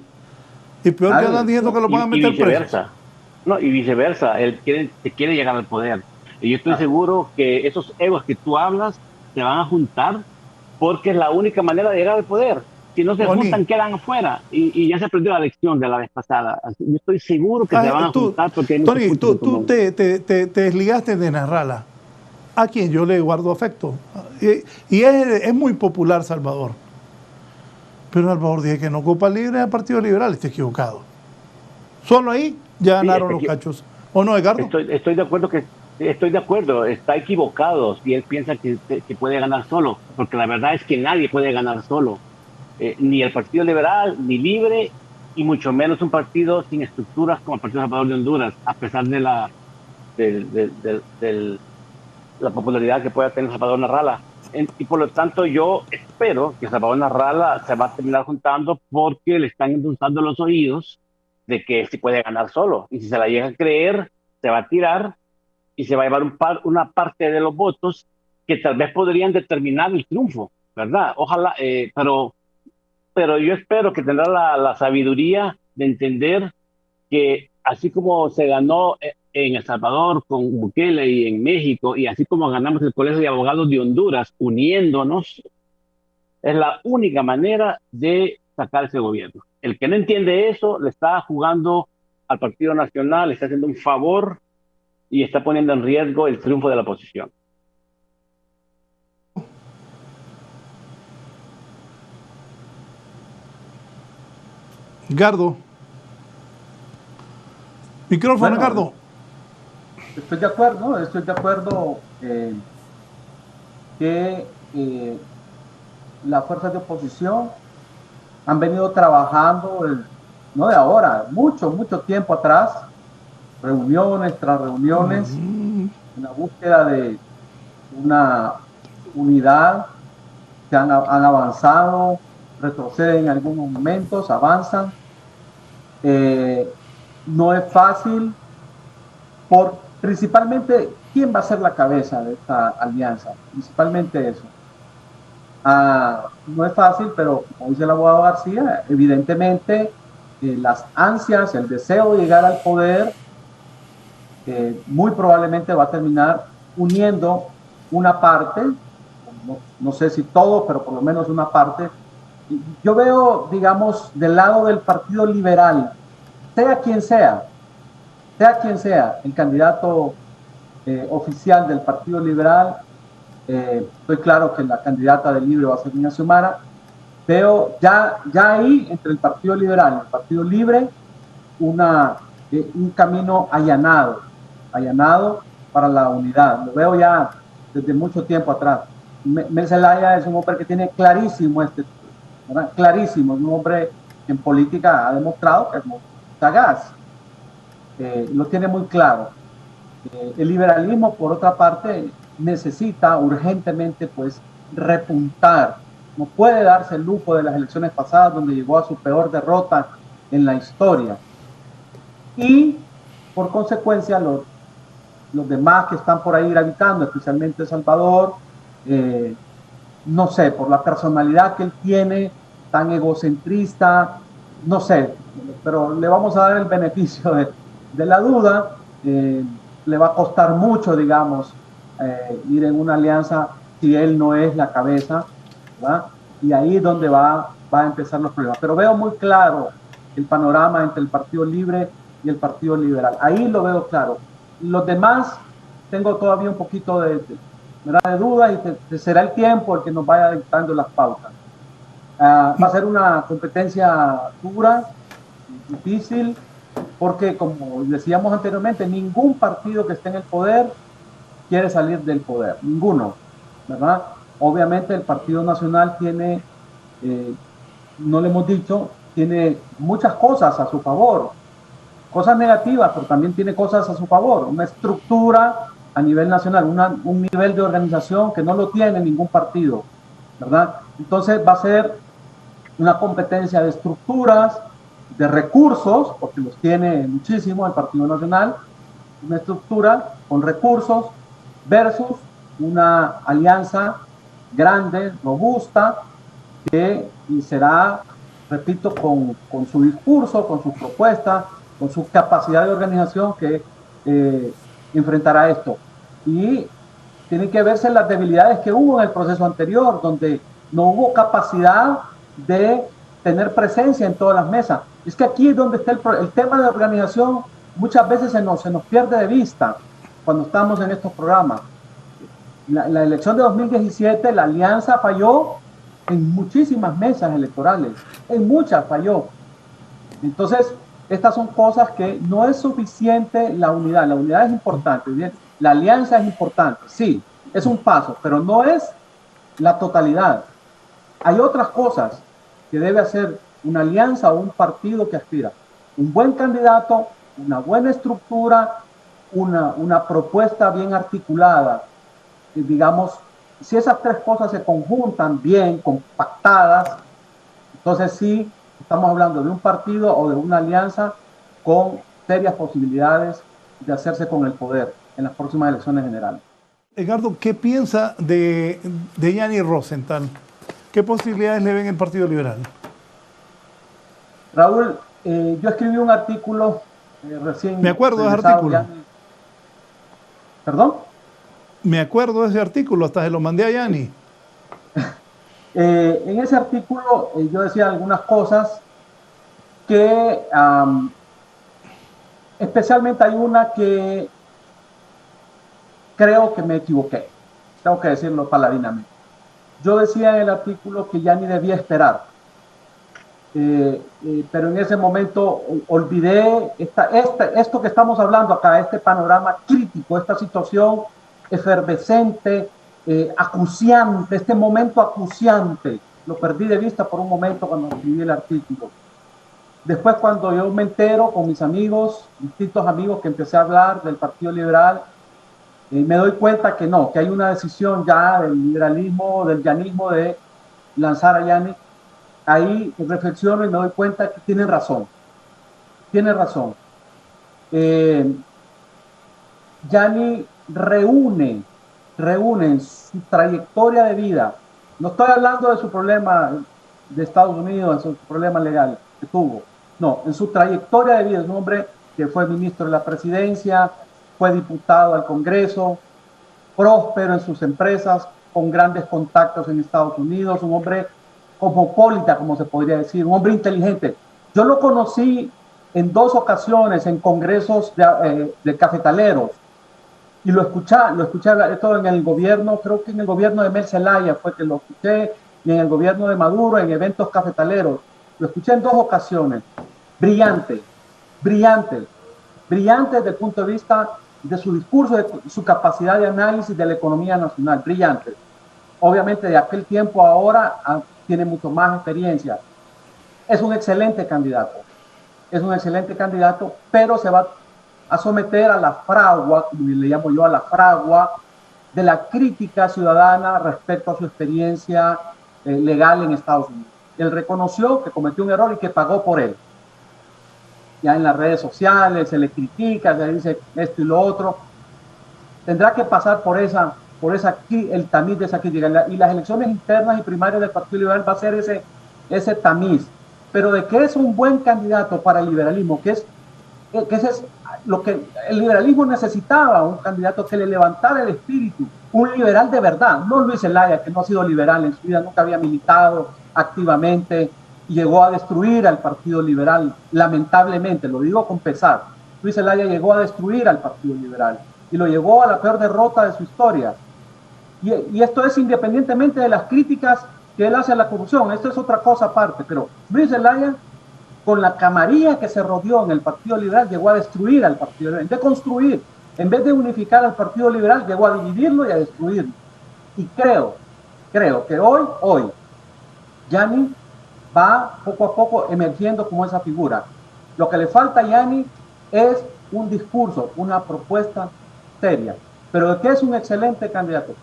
Y peor que andan diciendo que lo van a meter preso. No, y viceversa, él quiere llegar al poder. Y yo estoy seguro que esos egos que tú hablas se van a juntar porque es la única manera de llegar al poder. Si no se juntan, quedan afuera. Y ya se aprendió la lección de la vez pasada. Así, yo estoy seguro que se van a juntar porque... Tony, tú te desligaste de Narrala, a quien yo le guardo afecto. Y es muy popular Salvador. Pero Salvador dije que no ocupa libre al Partido Liberal, está equivocado. Solo ahí ya ganaron los cachos. ¿O no, Edgardo? Estoy de acuerdo está equivocado si él piensa que puede ganar solo, porque la verdad es que nadie puede ganar solo. Ni el Partido Liberal, ni Libre, y mucho menos un partido sin estructuras como el Partido Salvador de Honduras, a pesar de la popularidad que pueda tener Salvador Narrala. Y por lo tanto yo espero que Salvador Narrala se va a terminar juntando porque le están endulzando los oídos de que sí puede ganar solo. Y si se la llega a creer, se va a tirar y se va a llevar una parte de los votos que tal vez podrían determinar el triunfo, ¿verdad? Ojalá, pero yo espero que tendrá la sabiduría de entender que así como se ganó en El Salvador con Bukele y en México, y así como ganamos el Colegio de Abogados de Honduras uniéndonos, es la única manera de sacar ese gobierno. El que no entiende eso le está jugando al Partido Nacional, le está haciendo un favor y está poniendo en riesgo el triunfo de la oposición. Gardo. Micrófono, Bueno, Gardo. Estoy de acuerdo que las fuerzas de oposición han venido trabajando, no de ahora, mucho tiempo atrás, reuniones tras reuniones, en la búsqueda de una unidad, que han avanzado, retroceden en algunos momentos, avanzan. No es fácil, principalmente, ¿quién va a ser la cabeza de esta alianza? Principalmente eso. No es fácil, pero como dice el abogado García, evidentemente las ansias, el deseo de llegar al poder, muy probablemente va a terminar uniendo una parte, no sé si todo, pero por lo menos una parte. Yo veo, digamos, del lado del Partido Liberal, sea quien sea el candidato oficial del Partido Liberal, estoy claro que la candidata del Libre va a ser Ignacio Mara. Veo ya ahí, entre el Partido Liberal y el Partido Libre, un camino allanado para la unidad. Lo veo ya desde mucho tiempo atrás. Mel Zelaya es un hombre que tiene clarísimo ¿verdad? Clarísimo, es un hombre que en política ha demostrado que es muy sagaz. Lo tiene muy claro. El liberalismo, por otra parte, necesita urgentemente pues repuntar. No puede darse el lujo de las elecciones pasadas, donde llegó a su peor derrota en la historia. Y por consecuencia los demás que están por ahí gravitando, especialmente Salvador, no sé, por la personalidad que él tiene, tan egocentrista, no sé, pero le vamos a dar el beneficio de la duda. Le va a costar mucho, digamos, ir en una alianza si él no es la cabeza, ¿verdad? Y ahí es donde va a empezar los problemas. Pero veo muy claro el panorama entre el Partido Libre y el Partido Liberal. Ahí lo veo claro. Los demás, tengo todavía un poquito de duda, y será el tiempo el que nos vaya dictando las pautas. Va a ser una competencia dura, difícil, porque como decíamos anteriormente, ningún partido que esté en el poder quiere salir del poder, ninguno, ¿verdad? Obviamente el Partido Nacional tiene, no le hemos dicho, tiene muchas cosas a su favor, cosas negativas, pero también tiene cosas a su favor, una estructura a nivel nacional, un nivel de organización que no lo tiene ningún partido, ¿verdad? Entonces va a ser una competencia de estructuras, de recursos, porque los tiene muchísimo el Partido Nacional, una estructura con recursos versus una alianza grande, robusta, que será, repito, con su discurso, con sus propuestas, con su capacidad de organización, que enfrentará esto. Y tienen que verse las debilidades que hubo en el proceso anterior, donde no hubo capacidad de tener presencia en todas las mesas. Es que aquí es donde está el tema de organización, muchas veces se nos pierde de vista cuando estamos en estos programas. La elección de 2017, la alianza falló en muchísimas mesas electorales, en muchas falló. Entonces, estas son cosas que no es suficiente la unidad es importante, ¿bien? La alianza es importante, sí, es un paso, pero no es la totalidad. Hay otras cosas que debe hacer una alianza o un partido que aspira. Un buen candidato, una buena estructura, una propuesta bien articulada. Y digamos, si esas tres cosas se conjuntan bien, compactadas, entonces sí, estamos hablando de un partido o de una alianza con serias posibilidades de hacerse con el poder en las próximas elecciones generales. Edgardo, ¿qué piensa de Yanni Rosenthal? ¿Qué posibilidades le ven el Partido Liberal? Raúl, yo escribí un artículo recién. Me acuerdo de ese artículo. ¿Perdón? Me acuerdo de ese artículo, hasta se lo mandé a Yanni. En ese artículo yo decía algunas cosas que especialmente hay una que creo que me equivoqué. Tengo que decirlo paladinamente. Yo decía en el artículo que Yanni debía esperar. pero en ese momento olvidé esto que estamos hablando acá, este panorama crítico, esta situación efervescente, acuciante, este momento acuciante. Lo perdí de vista por un momento cuando escribí el artículo. Después, cuando yo me entero con mis amigos, distintos amigos, que empecé a hablar del Partido Liberal, me doy cuenta que no, que hay una decisión ya del liberalismo, del llanismo, de lanzar a Yanic. Ahí reflexiono y me doy cuenta que tienen razón. Tiene razón. Yanic reúne en su trayectoria de vida. No estoy hablando de su problema de Estados Unidos, de su problema legal que tuvo. No, en su trayectoria de vida. Es un hombre que fue ministro de la presidencia, fue diputado al Congreso, próspero en sus empresas, con grandes contactos en Estados Unidos, un hombre cosmopolita, como se podría decir, un hombre inteligente. Yo lo conocí en 2 ocasiones en congresos de cafetaleros, y lo escuché esto en el gobierno, creo que en el gobierno de Mel Zelaya fue que lo escuché, y en el gobierno de Maduro, en eventos cafetaleros. Lo escuché en 2 ocasiones. Brillante desde el punto de vista de su discurso, de su capacidad de análisis de la economía nacional, brillante. Obviamente de aquel tiempo a ahora tiene mucho más experiencia. Es un excelente candidato, pero se va a someter a la fragua, como le llamo yo, a la fragua de la crítica ciudadana respecto a su experiencia legal en Estados Unidos. Él reconoció que cometió un error y que pagó por él. Ya en las redes sociales se le critica, se le dice esto y lo otro. Tendrá que pasar por el tamiz de esa crítica. Y las elecciones internas y primarias del Partido Liberal va a ser ese tamiz. Pero de que es un buen candidato para el liberalismo, que es lo que el liberalismo necesitaba, un candidato que le levantara el espíritu, un liberal de verdad, no Luis Zelaya, que no ha sido liberal en su vida, nunca había militado activamente y llegó a destruir al Partido Liberal, lamentablemente, lo digo con pesar. Luis Zelaya llegó a destruir al Partido Liberal y lo llevó a la peor derrota de su historia. Y esto es independientemente de las críticas que él hace a la corrupción, esto es otra cosa aparte, pero Luis Zelaya, con la camarilla que se rodeó en el Partido Liberal, llegó a destruir al Partido Liberal, de construir, en vez de unificar al Partido Liberal, llegó a dividirlo y a destruirlo. Y creo que hoy, Yanic va poco a poco emergiendo como esa figura. Lo que le falta a Yanic es un discurso, una propuesta seria, pero que es un excelente candidato,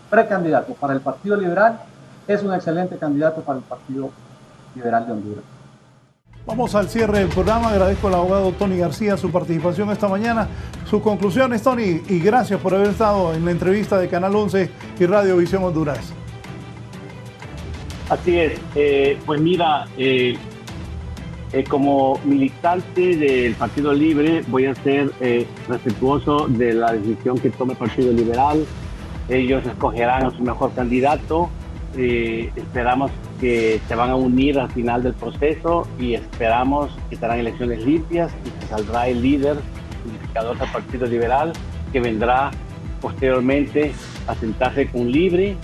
precandidato para el Partido Liberal, es un excelente candidato para el Partido Liberal de Honduras. Vamos al cierre del programa. Agradezco al abogado Tony García su participación esta mañana. Sus conclusiones, Tony, y gracias por haber estado en la entrevista de Canal 11 y Radio Visión Honduras. Así es. Pues mira, como militante del Partido Libre voy a ser respetuoso de la decisión que tome el Partido Liberal. Ellos escogerán a su mejor candidato. Esperamos que se van a unir al final del proceso y esperamos que serán elecciones limpias y que saldrá el líder unificador del Partido Liberal, que vendrá posteriormente a sentarse con Libre,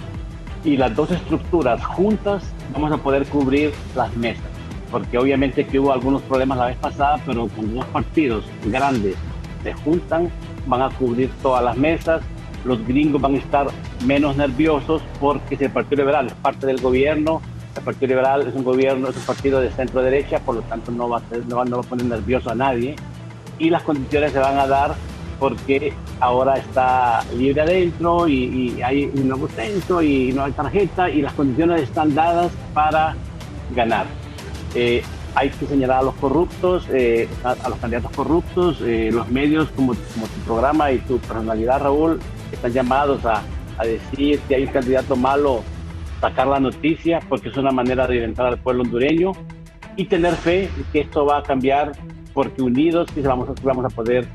y las 2 estructuras juntas vamos a poder cubrir las mesas, porque obviamente que hubo algunos problemas la vez pasada, pero cuando 2 partidos grandes se juntan van a cubrir todas las mesas. Los gringos van a estar menos nerviosos porque si el Partido Liberal es parte del gobierno, el Partido Liberal es un partido de centro derecha, por lo tanto no va a poner nervioso a nadie, y las condiciones se van a dar porque ahora está Libre adentro y hay un nuevo censo y no hay tarjeta y las condiciones están dadas para ganar. Hay que señalar a los corruptos, a los candidatos corruptos. Los medios como tu programa y tu personalidad, Raúl, están llamados a decir si hay un candidato malo, sacar la noticia, porque es una manera de alimentar al pueblo hondureño, y tener fe que esto va a cambiar, porque unidos sí vamos a poder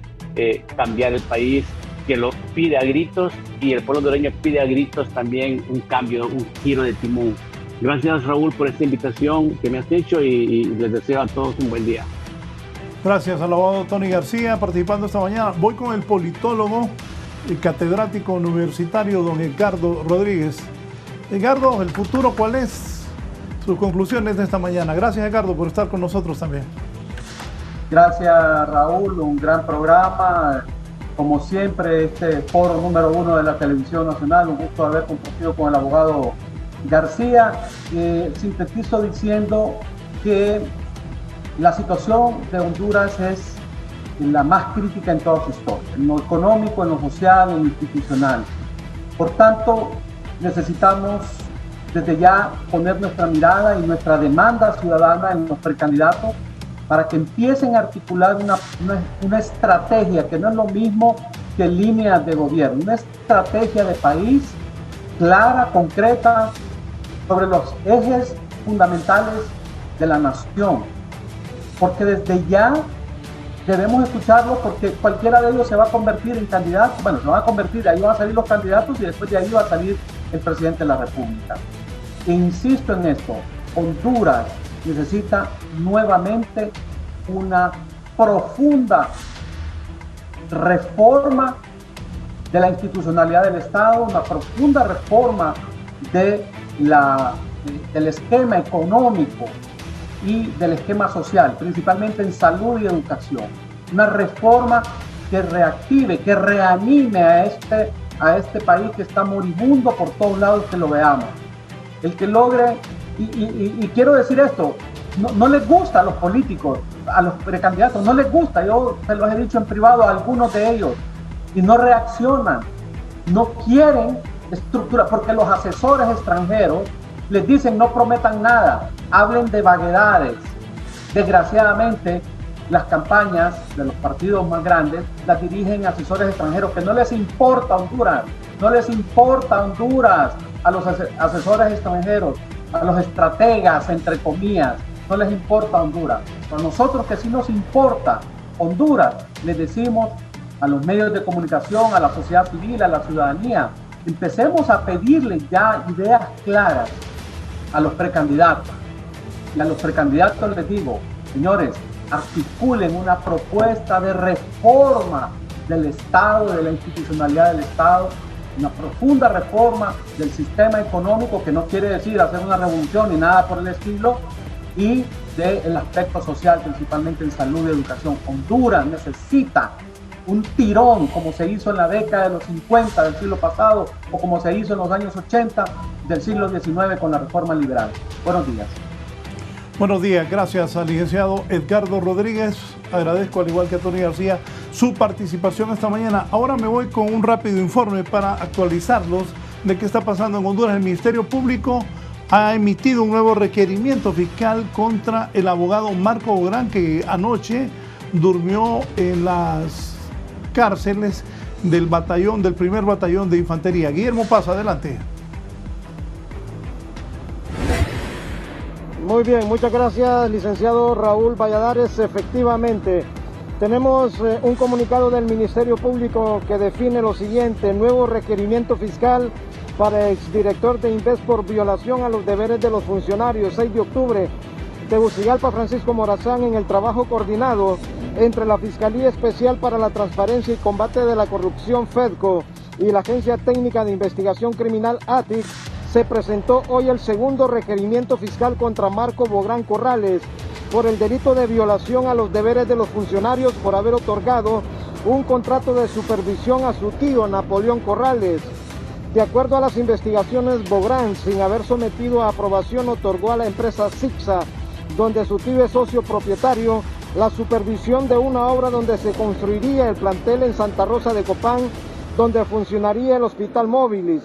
cambiar el país, que lo pide a gritos, y el pueblo hondureño pide a gritos también un cambio, un giro de timón. Gracias, Raúl, por esta invitación que me has hecho y les deseo a todos un buen día. Gracias al abogado Tony García participando esta mañana. Voy con el politólogo y catedrático universitario don Edgardo Rodríguez. Edgardo, ¿el futuro cuál es? sus conclusiones de esta mañana. Gracias, Edgardo, por estar con nosotros también. Gracias, Raúl, un gran programa. Como siempre, este foro número 1 de la televisión nacional, un gusto haber compartido con el abogado García. Sintetizo diciendo que la situación de Honduras es la más crítica en toda su historia, en lo económico, en lo social, en lo institucional. Por tanto, necesitamos desde ya poner nuestra mirada y nuestra demanda ciudadana en los precandidatos para que empiecen a articular una estrategia que no es lo mismo que líneas de gobierno, una estrategia de país clara, concreta, sobre los ejes fundamentales de la nación. Porque desde ya debemos escucharlos, porque cualquiera de ellos se va a convertir en candidato, bueno, se van a convertir, ahí van a salir los candidatos y después de ahí va a salir el presidente de la República. E insisto en esto, Honduras necesita nuevamente una profunda reforma de la institucionalidad del Estado, una profunda reforma del esquema económico y del esquema social, principalmente en salud y educación. Una reforma que reactive, que reanime a este país que está moribundo por todos lados que lo veamos. El que logre, y quiero decir esto, no les gusta a los políticos, a los precandidatos, no les gusta, yo se los he dicho en privado a algunos de ellos, y no reaccionan, no quieren estructura, porque los asesores extranjeros les dicen no prometan nada, hablen de vaguedades. Desgraciadamente, las campañas de los partidos más grandes las dirigen asesores extranjeros que no les importa Honduras, no les importa Honduras a los asesores extranjeros, a los estrategas, entre comillas, no les importa Honduras. A nosotros que sí nos importa Honduras, les decimos a los medios de comunicación, a la sociedad civil, a la ciudadanía, empecemos a pedirles ya ideas claras a los precandidatos. Y a los precandidatos les digo, señores, articulen una propuesta de reforma del Estado, de la institucionalidad del Estado, una profunda reforma del sistema económico, que no quiere decir hacer una revolución ni nada por el estilo, y del aspecto social, principalmente en salud y educación. Honduras necesita un tirón, como se hizo en la década de los 50 del siglo pasado, o como se hizo en los años 80 del siglo XIX con la reforma liberal. Buenos días. Buenos días, gracias al licenciado Edgardo Rodríguez. Agradezco, al igual que a Tony García, su participación esta mañana. Ahora me voy con un rápido informe para actualizarlos de qué está pasando en Honduras. El Ministerio Público ha emitido un nuevo requerimiento fiscal contra el abogado Marco Bográn, que anoche durmió en las cárceles del primer batallón de infantería. Guillermo Paz, adelante. Muy bien, muchas gracias, licenciado Raúl Valladares. Efectivamente, tenemos un comunicado del Ministerio Público que define lo siguiente: nuevo requerimiento fiscal para exdirector de Inves por violación a los deberes de los funcionarios. 6 de octubre, Tegucigalpa, Francisco Morazán, en el trabajo coordinado entre la Fiscalía Especial para la Transparencia y Combate de la Corrupción, FEDCO, y la Agencia Técnica de Investigación Criminal, ATIC, se presentó hoy el segundo requerimiento fiscal contra Marco Bográn Corrales por el delito de violación a los deberes de los funcionarios por haber otorgado un contrato de supervisión a su tío Napoleón Corrales. De acuerdo a las investigaciones, Bográn, sin haber sometido a aprobación, otorgó a la empresa Sixa, donde su tío es socio propietario, la supervisión de una obra donde se construiría el plantel en Santa Rosa de Copán, donde funcionaría el hospital móvil.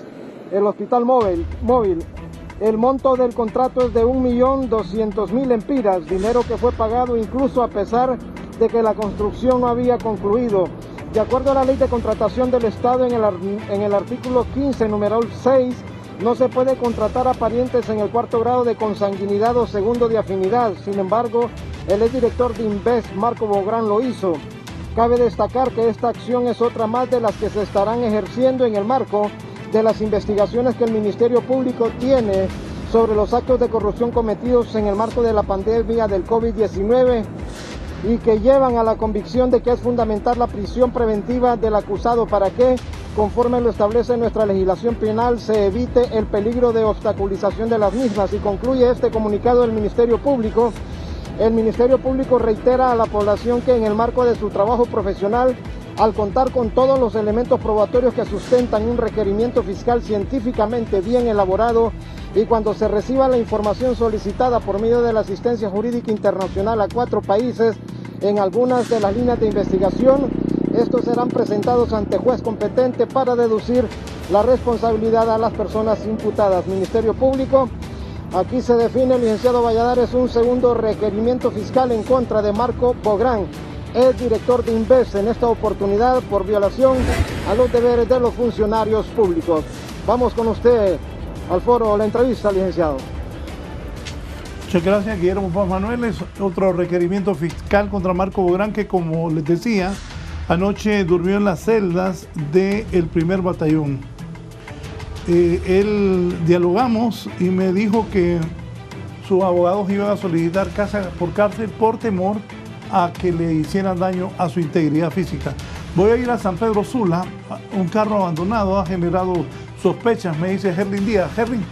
El monto del contrato es de 1.200.000 empiras, dinero que fue pagado incluso a pesar de que la construcción no había concluido. De acuerdo a la Ley de Contratación del Estado, en el artículo 15, numeral 6, no se puede contratar a parientes en el 4º grado de consanguinidad o 2º de afinidad. Sin embargo, el exdirector de Inves, Marco Bográn, lo hizo. Cabe destacar que esta acción es otra más de las que se estarán ejerciendo en el marco de las investigaciones que el Ministerio Público tiene sobre los actos de corrupción cometidos en el marco de la pandemia del COVID-19 y que llevan a la convicción de que es fundamental la prisión preventiva del acusado. ¿Para qué? conforme lo establece nuestra legislación penal, se evite el peligro de obstaculización de las mismas. Y concluye este comunicado del Ministerio Público. El Ministerio Público reitera a la población que en el marco de su trabajo profesional, al contar con todos los elementos probatorios que sustentan un requerimiento fiscal científicamente bien elaborado y cuando se reciba la información solicitada por medio de la asistencia jurídica internacional a 4 países en algunas de las líneas de investigación, estos serán presentados ante juez competente para deducir la responsabilidad a las personas imputadas. Ministerio Público, aquí se define, licenciado Valladares, un segundo requerimiento fiscal en contra de Marco Bográn, es director de Inves, en esta oportunidad por violación a los deberes de los funcionarios públicos. Vamos con usted al foro, la entrevista, licenciado. Muchas gracias, Guillermo Paz Manuel. Es otro requerimiento fiscal contra Marco Bográn, que, como les decía, anoche durmió en las celdas del primer batallón. Él dialogamos y me dijo que sus abogados iban a solicitar casa por cárcel por temor a que le hicieran daño a su integridad física. Voy a ir a San Pedro Sula. Un carro abandonado ha generado sospechas, me dice Herlin Díaz. Herlin.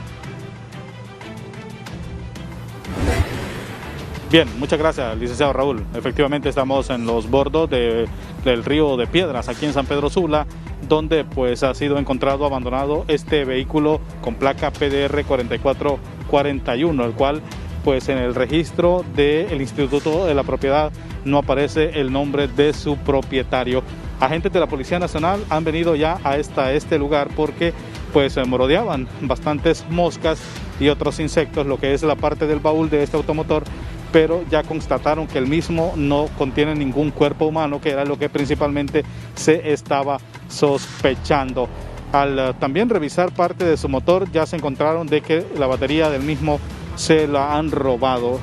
Bien, muchas gracias, licenciado Raúl. Efectivamente estamos en los bordos del río de Piedras, aquí en San Pedro Sula, donde pues ha sido encontrado abandonado este vehículo con placa PDR 4441, el cual pues en el registro del Instituto de la Propiedad no aparece el nombre de su propietario. Agentes de la Policía Nacional han venido ya a este lugar porque pues merodeaban bastantes moscas y otros insectos, lo que es la parte del baúl de este automotor, pero ya constataron que el mismo no contiene ningún cuerpo humano, que era lo que principalmente se estaba sospechando. Al también revisar parte de su motor, ya se encontraron de que la batería del mismo se la han robado.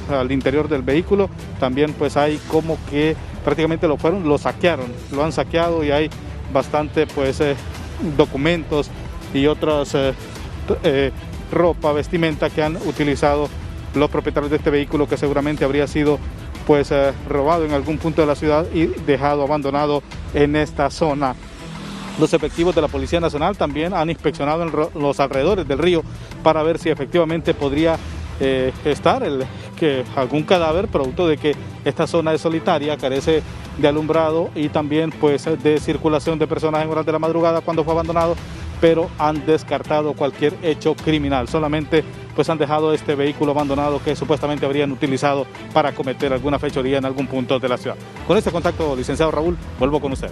Al interior del vehículo también pues hay como que prácticamente lo saquearon, lo han saqueado, y hay bastante pues documentos y otras ropa, vestimenta que han utilizado los propietarios de este vehículo, que seguramente habría sido pues robado en algún punto de la ciudad y dejado abandonado en esta zona. Los efectivos de la Policía Nacional también han inspeccionado en los alrededores del río para ver si efectivamente podría estar algún cadáver, producto de que esta zona es solitaria, carece de alumbrado y también pues de circulación de personas en horas de la madrugada cuando fue abandonado, pero han descartado cualquier hecho criminal. Solamente pues han dejado este vehículo abandonado que supuestamente habrían utilizado para cometer alguna fechoría en algún punto de la ciudad. Con este contacto, licenciado Raúl, vuelvo con usted.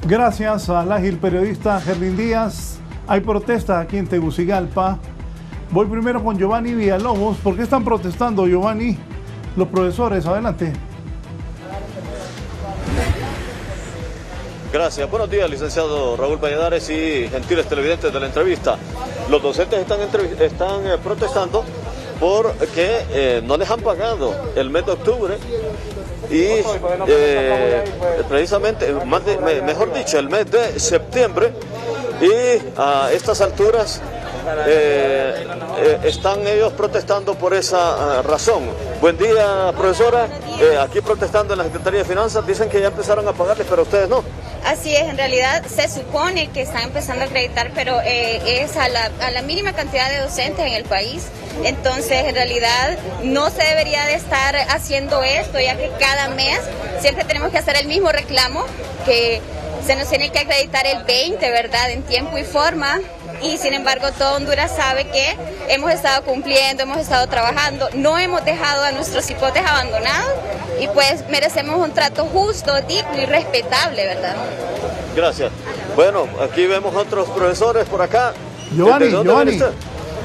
Gracias al ágil periodista Herlin Díaz. Hay protestas aquí en Tegucigalpa. Voy primero con Giovanni Villalobos. ¿Por qué están protestando, Giovanni, los profesores? Adelante. Gracias. Buenos días, licenciado Raúl Valladares y gentiles televidentes de la entrevista. Los docentes están protestando porque no les han pagado el mes de octubre y precisamente, mejor dicho, el mes de septiembre, y a estas alturas están ellos protestando por esa razón. Buen día, profesora. Aquí protestando en la Secretaría de Finanzas, dicen que ya empezaron a pagarles, pero ustedes no. Así es, en realidad se supone que están empezando a acreditar, pero es a la mínima cantidad de docentes en el país. Entonces, en realidad no se debería de estar haciendo esto, ya que cada mes siempre tenemos que hacer el mismo reclamo, que se nos tiene que acreditar el 20, ¿verdad?, en tiempo y forma. Y sin embargo, todo Honduras sabe que hemos estado cumpliendo, hemos estado trabajando, no hemos dejado a nuestros hipotes abandonados y pues merecemos un trato justo, digno y respetable, ¿verdad? Gracias. Bueno, aquí vemos otros profesores por acá. Giovanni.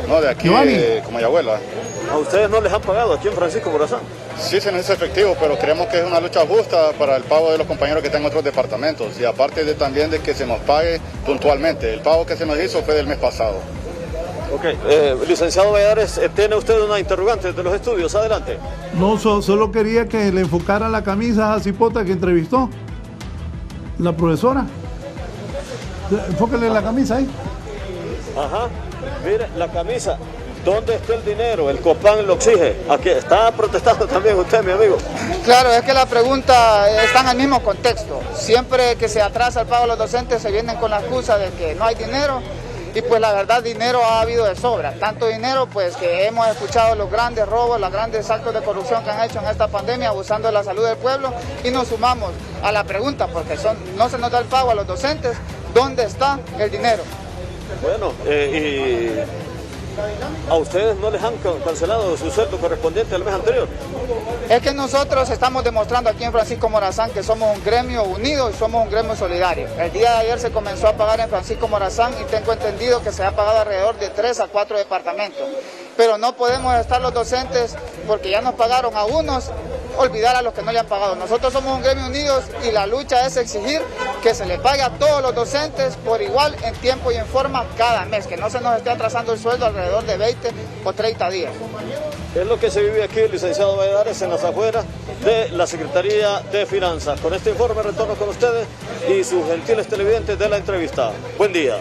No, de aquí, como abuela. ¿A ustedes no les han pagado aquí en Francisco Morazán? Sí, se necesita efectivo, pero creemos que es una lucha justa para el pago de los compañeros que están en otros departamentos, y aparte también de que se nos pague puntualmente. El pago que se nos hizo fue del mes pasado. Ok, licenciado Valladares, ¿tiene usted una interrogante de los estudios? Adelante. No, solo quería que le enfocara la camisa a esa cipota que entrevistó la profesora. Enfóquele la camisa ahí. Ajá, mire, la camisa. ¿Dónde está el dinero? El COPAN lo exige. Aquí está protestando también usted, mi amigo. Claro, es que la pregunta está en el mismo contexto. Siempre que se atrasa el pago a los docentes se vienen con la excusa de que no hay dinero y pues la verdad dinero ha habido de sobra. Tanto dinero pues que hemos escuchado los grandes robos, los grandes actos de corrupción que han hecho en esta pandemia abusando de la salud del pueblo y nos sumamos a la pregunta porque no se nos da el pago a los docentes. ¿Dónde está el dinero? Bueno, y ¿a ustedes no les han cancelado su sueldo correspondiente al mes anterior? Es que nosotros estamos demostrando aquí en Francisco Morazán que somos un gremio unido y somos un gremio solidario. El día de ayer se comenzó a pagar en Francisco Morazán y tengo entendido que se ha pagado alrededor de 3 a 4 departamentos. Pero no podemos estar los docentes, porque ya nos pagaron a unos, olvidar a los que no le han pagado. Nosotros somos un gremio unidos y la lucha es exigir que se le pague a todos los docentes por igual en tiempo y en forma cada mes, que no se nos esté atrasando el sueldo alrededor de 20 o 30 días. Es lo que se vive aquí, licenciado Valladares, en las afueras de la Secretaría de Finanzas. Con este informe retorno con ustedes y sus gentiles televidentes de la entrevista. Buen día.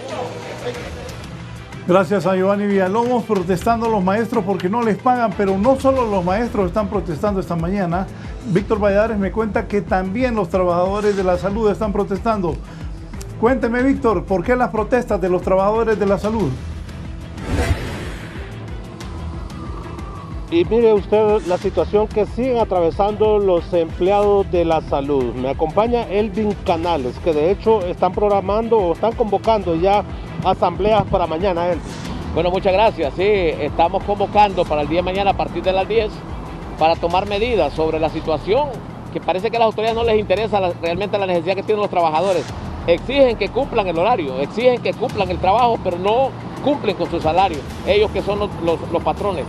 Gracias a Giovanni Villalobos. Protestando los maestros porque no les pagan, pero no solo los maestros están protestando esta mañana. Víctor Valladares me cuenta que también los trabajadores de la salud están protestando. Cuénteme, Víctor, ¿por qué las protestas de los trabajadores de la salud? Y mire usted la situación que siguen atravesando los empleados de la salud. Me acompaña Elvin Canales, que de hecho están programando o están convocando ya asambleas para mañana. Bueno, muchas gracias. Sí, estamos convocando para el día de mañana a partir de las 10 para tomar medidas sobre la situación que parece que a las autoridades no les interesa realmente la necesidad que tienen los trabajadores. Exigen que cumplan el horario, exigen que cumplan el trabajo, pero no cumplen con su salario, ellos que son los patrones.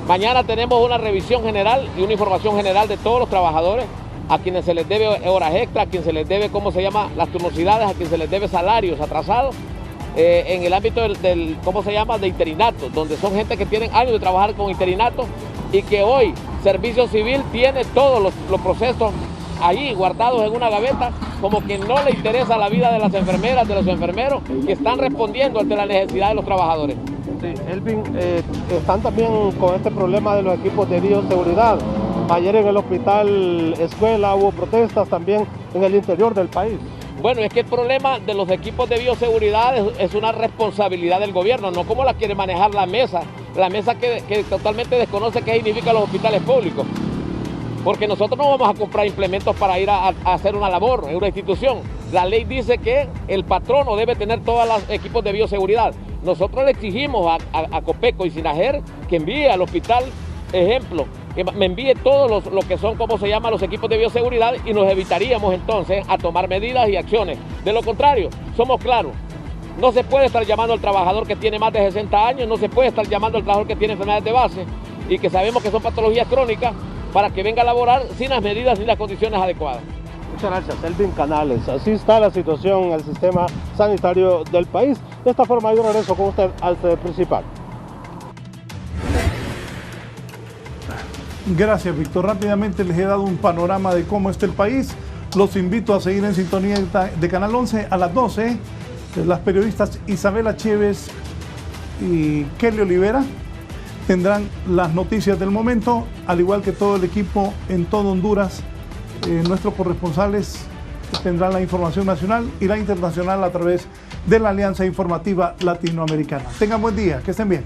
Mañana tenemos una revisión general y una información general de todos los trabajadores, a quienes se les debe horas extra, a quienes se les debe, las turnosidades, a quienes se les debe salarios atrasados, en el ámbito del de interinato, donde son gente que tienen años de trabajar con interinato y que hoy Servicio Civil tiene todos los procesos ahí guardados en una gaveta, como que no le interesa la vida de las enfermeras, de los enfermeros, que están respondiendo ante la necesidad de los trabajadores. Sí, Elvin, están también con este problema de los equipos de bioseguridad. Ayer en el hospital escuela hubo protestas también en el interior del país. Bueno, es que el problema de los equipos de bioseguridad es una responsabilidad del gobierno, no como la quiere manejar la mesa que totalmente desconoce qué significa los hospitales públicos. Porque nosotros no vamos a comprar implementos para ir a hacer una labor en una institución. La ley dice que el patrono debe tener todos los equipos de bioseguridad. Nosotros le exigimos a Copeco y Sinajer que envíe al hospital, ejemplo, que me envíe todos los que son, los equipos de bioseguridad y nos evitaríamos entonces a tomar medidas y acciones. De lo contrario, somos claros, no se puede estar llamando al trabajador que tiene más de 60 años, no se puede estar llamando al trabajador que tiene enfermedades de base y que sabemos que son patologías crónicas para que venga a laborar sin las medidas ni las condiciones adecuadas. Muchas gracias, Elvin Canales. Así está la situación en el sistema sanitario del país. De esta forma yo regreso con usted al sede principal. Gracias, Víctor. Rápidamente les he dado un panorama de cómo está el país. Los invito a seguir en sintonía de Canal 11 a las 12. Las periodistas Isabela Chévez y Kelly Olivera tendrán las noticias del momento, al igual que todo el equipo en todo Honduras. Nuestros corresponsales tendrán la información nacional y la internacional a través de la Alianza Informativa Latinoamericana. Tengan buen día, que estén bien.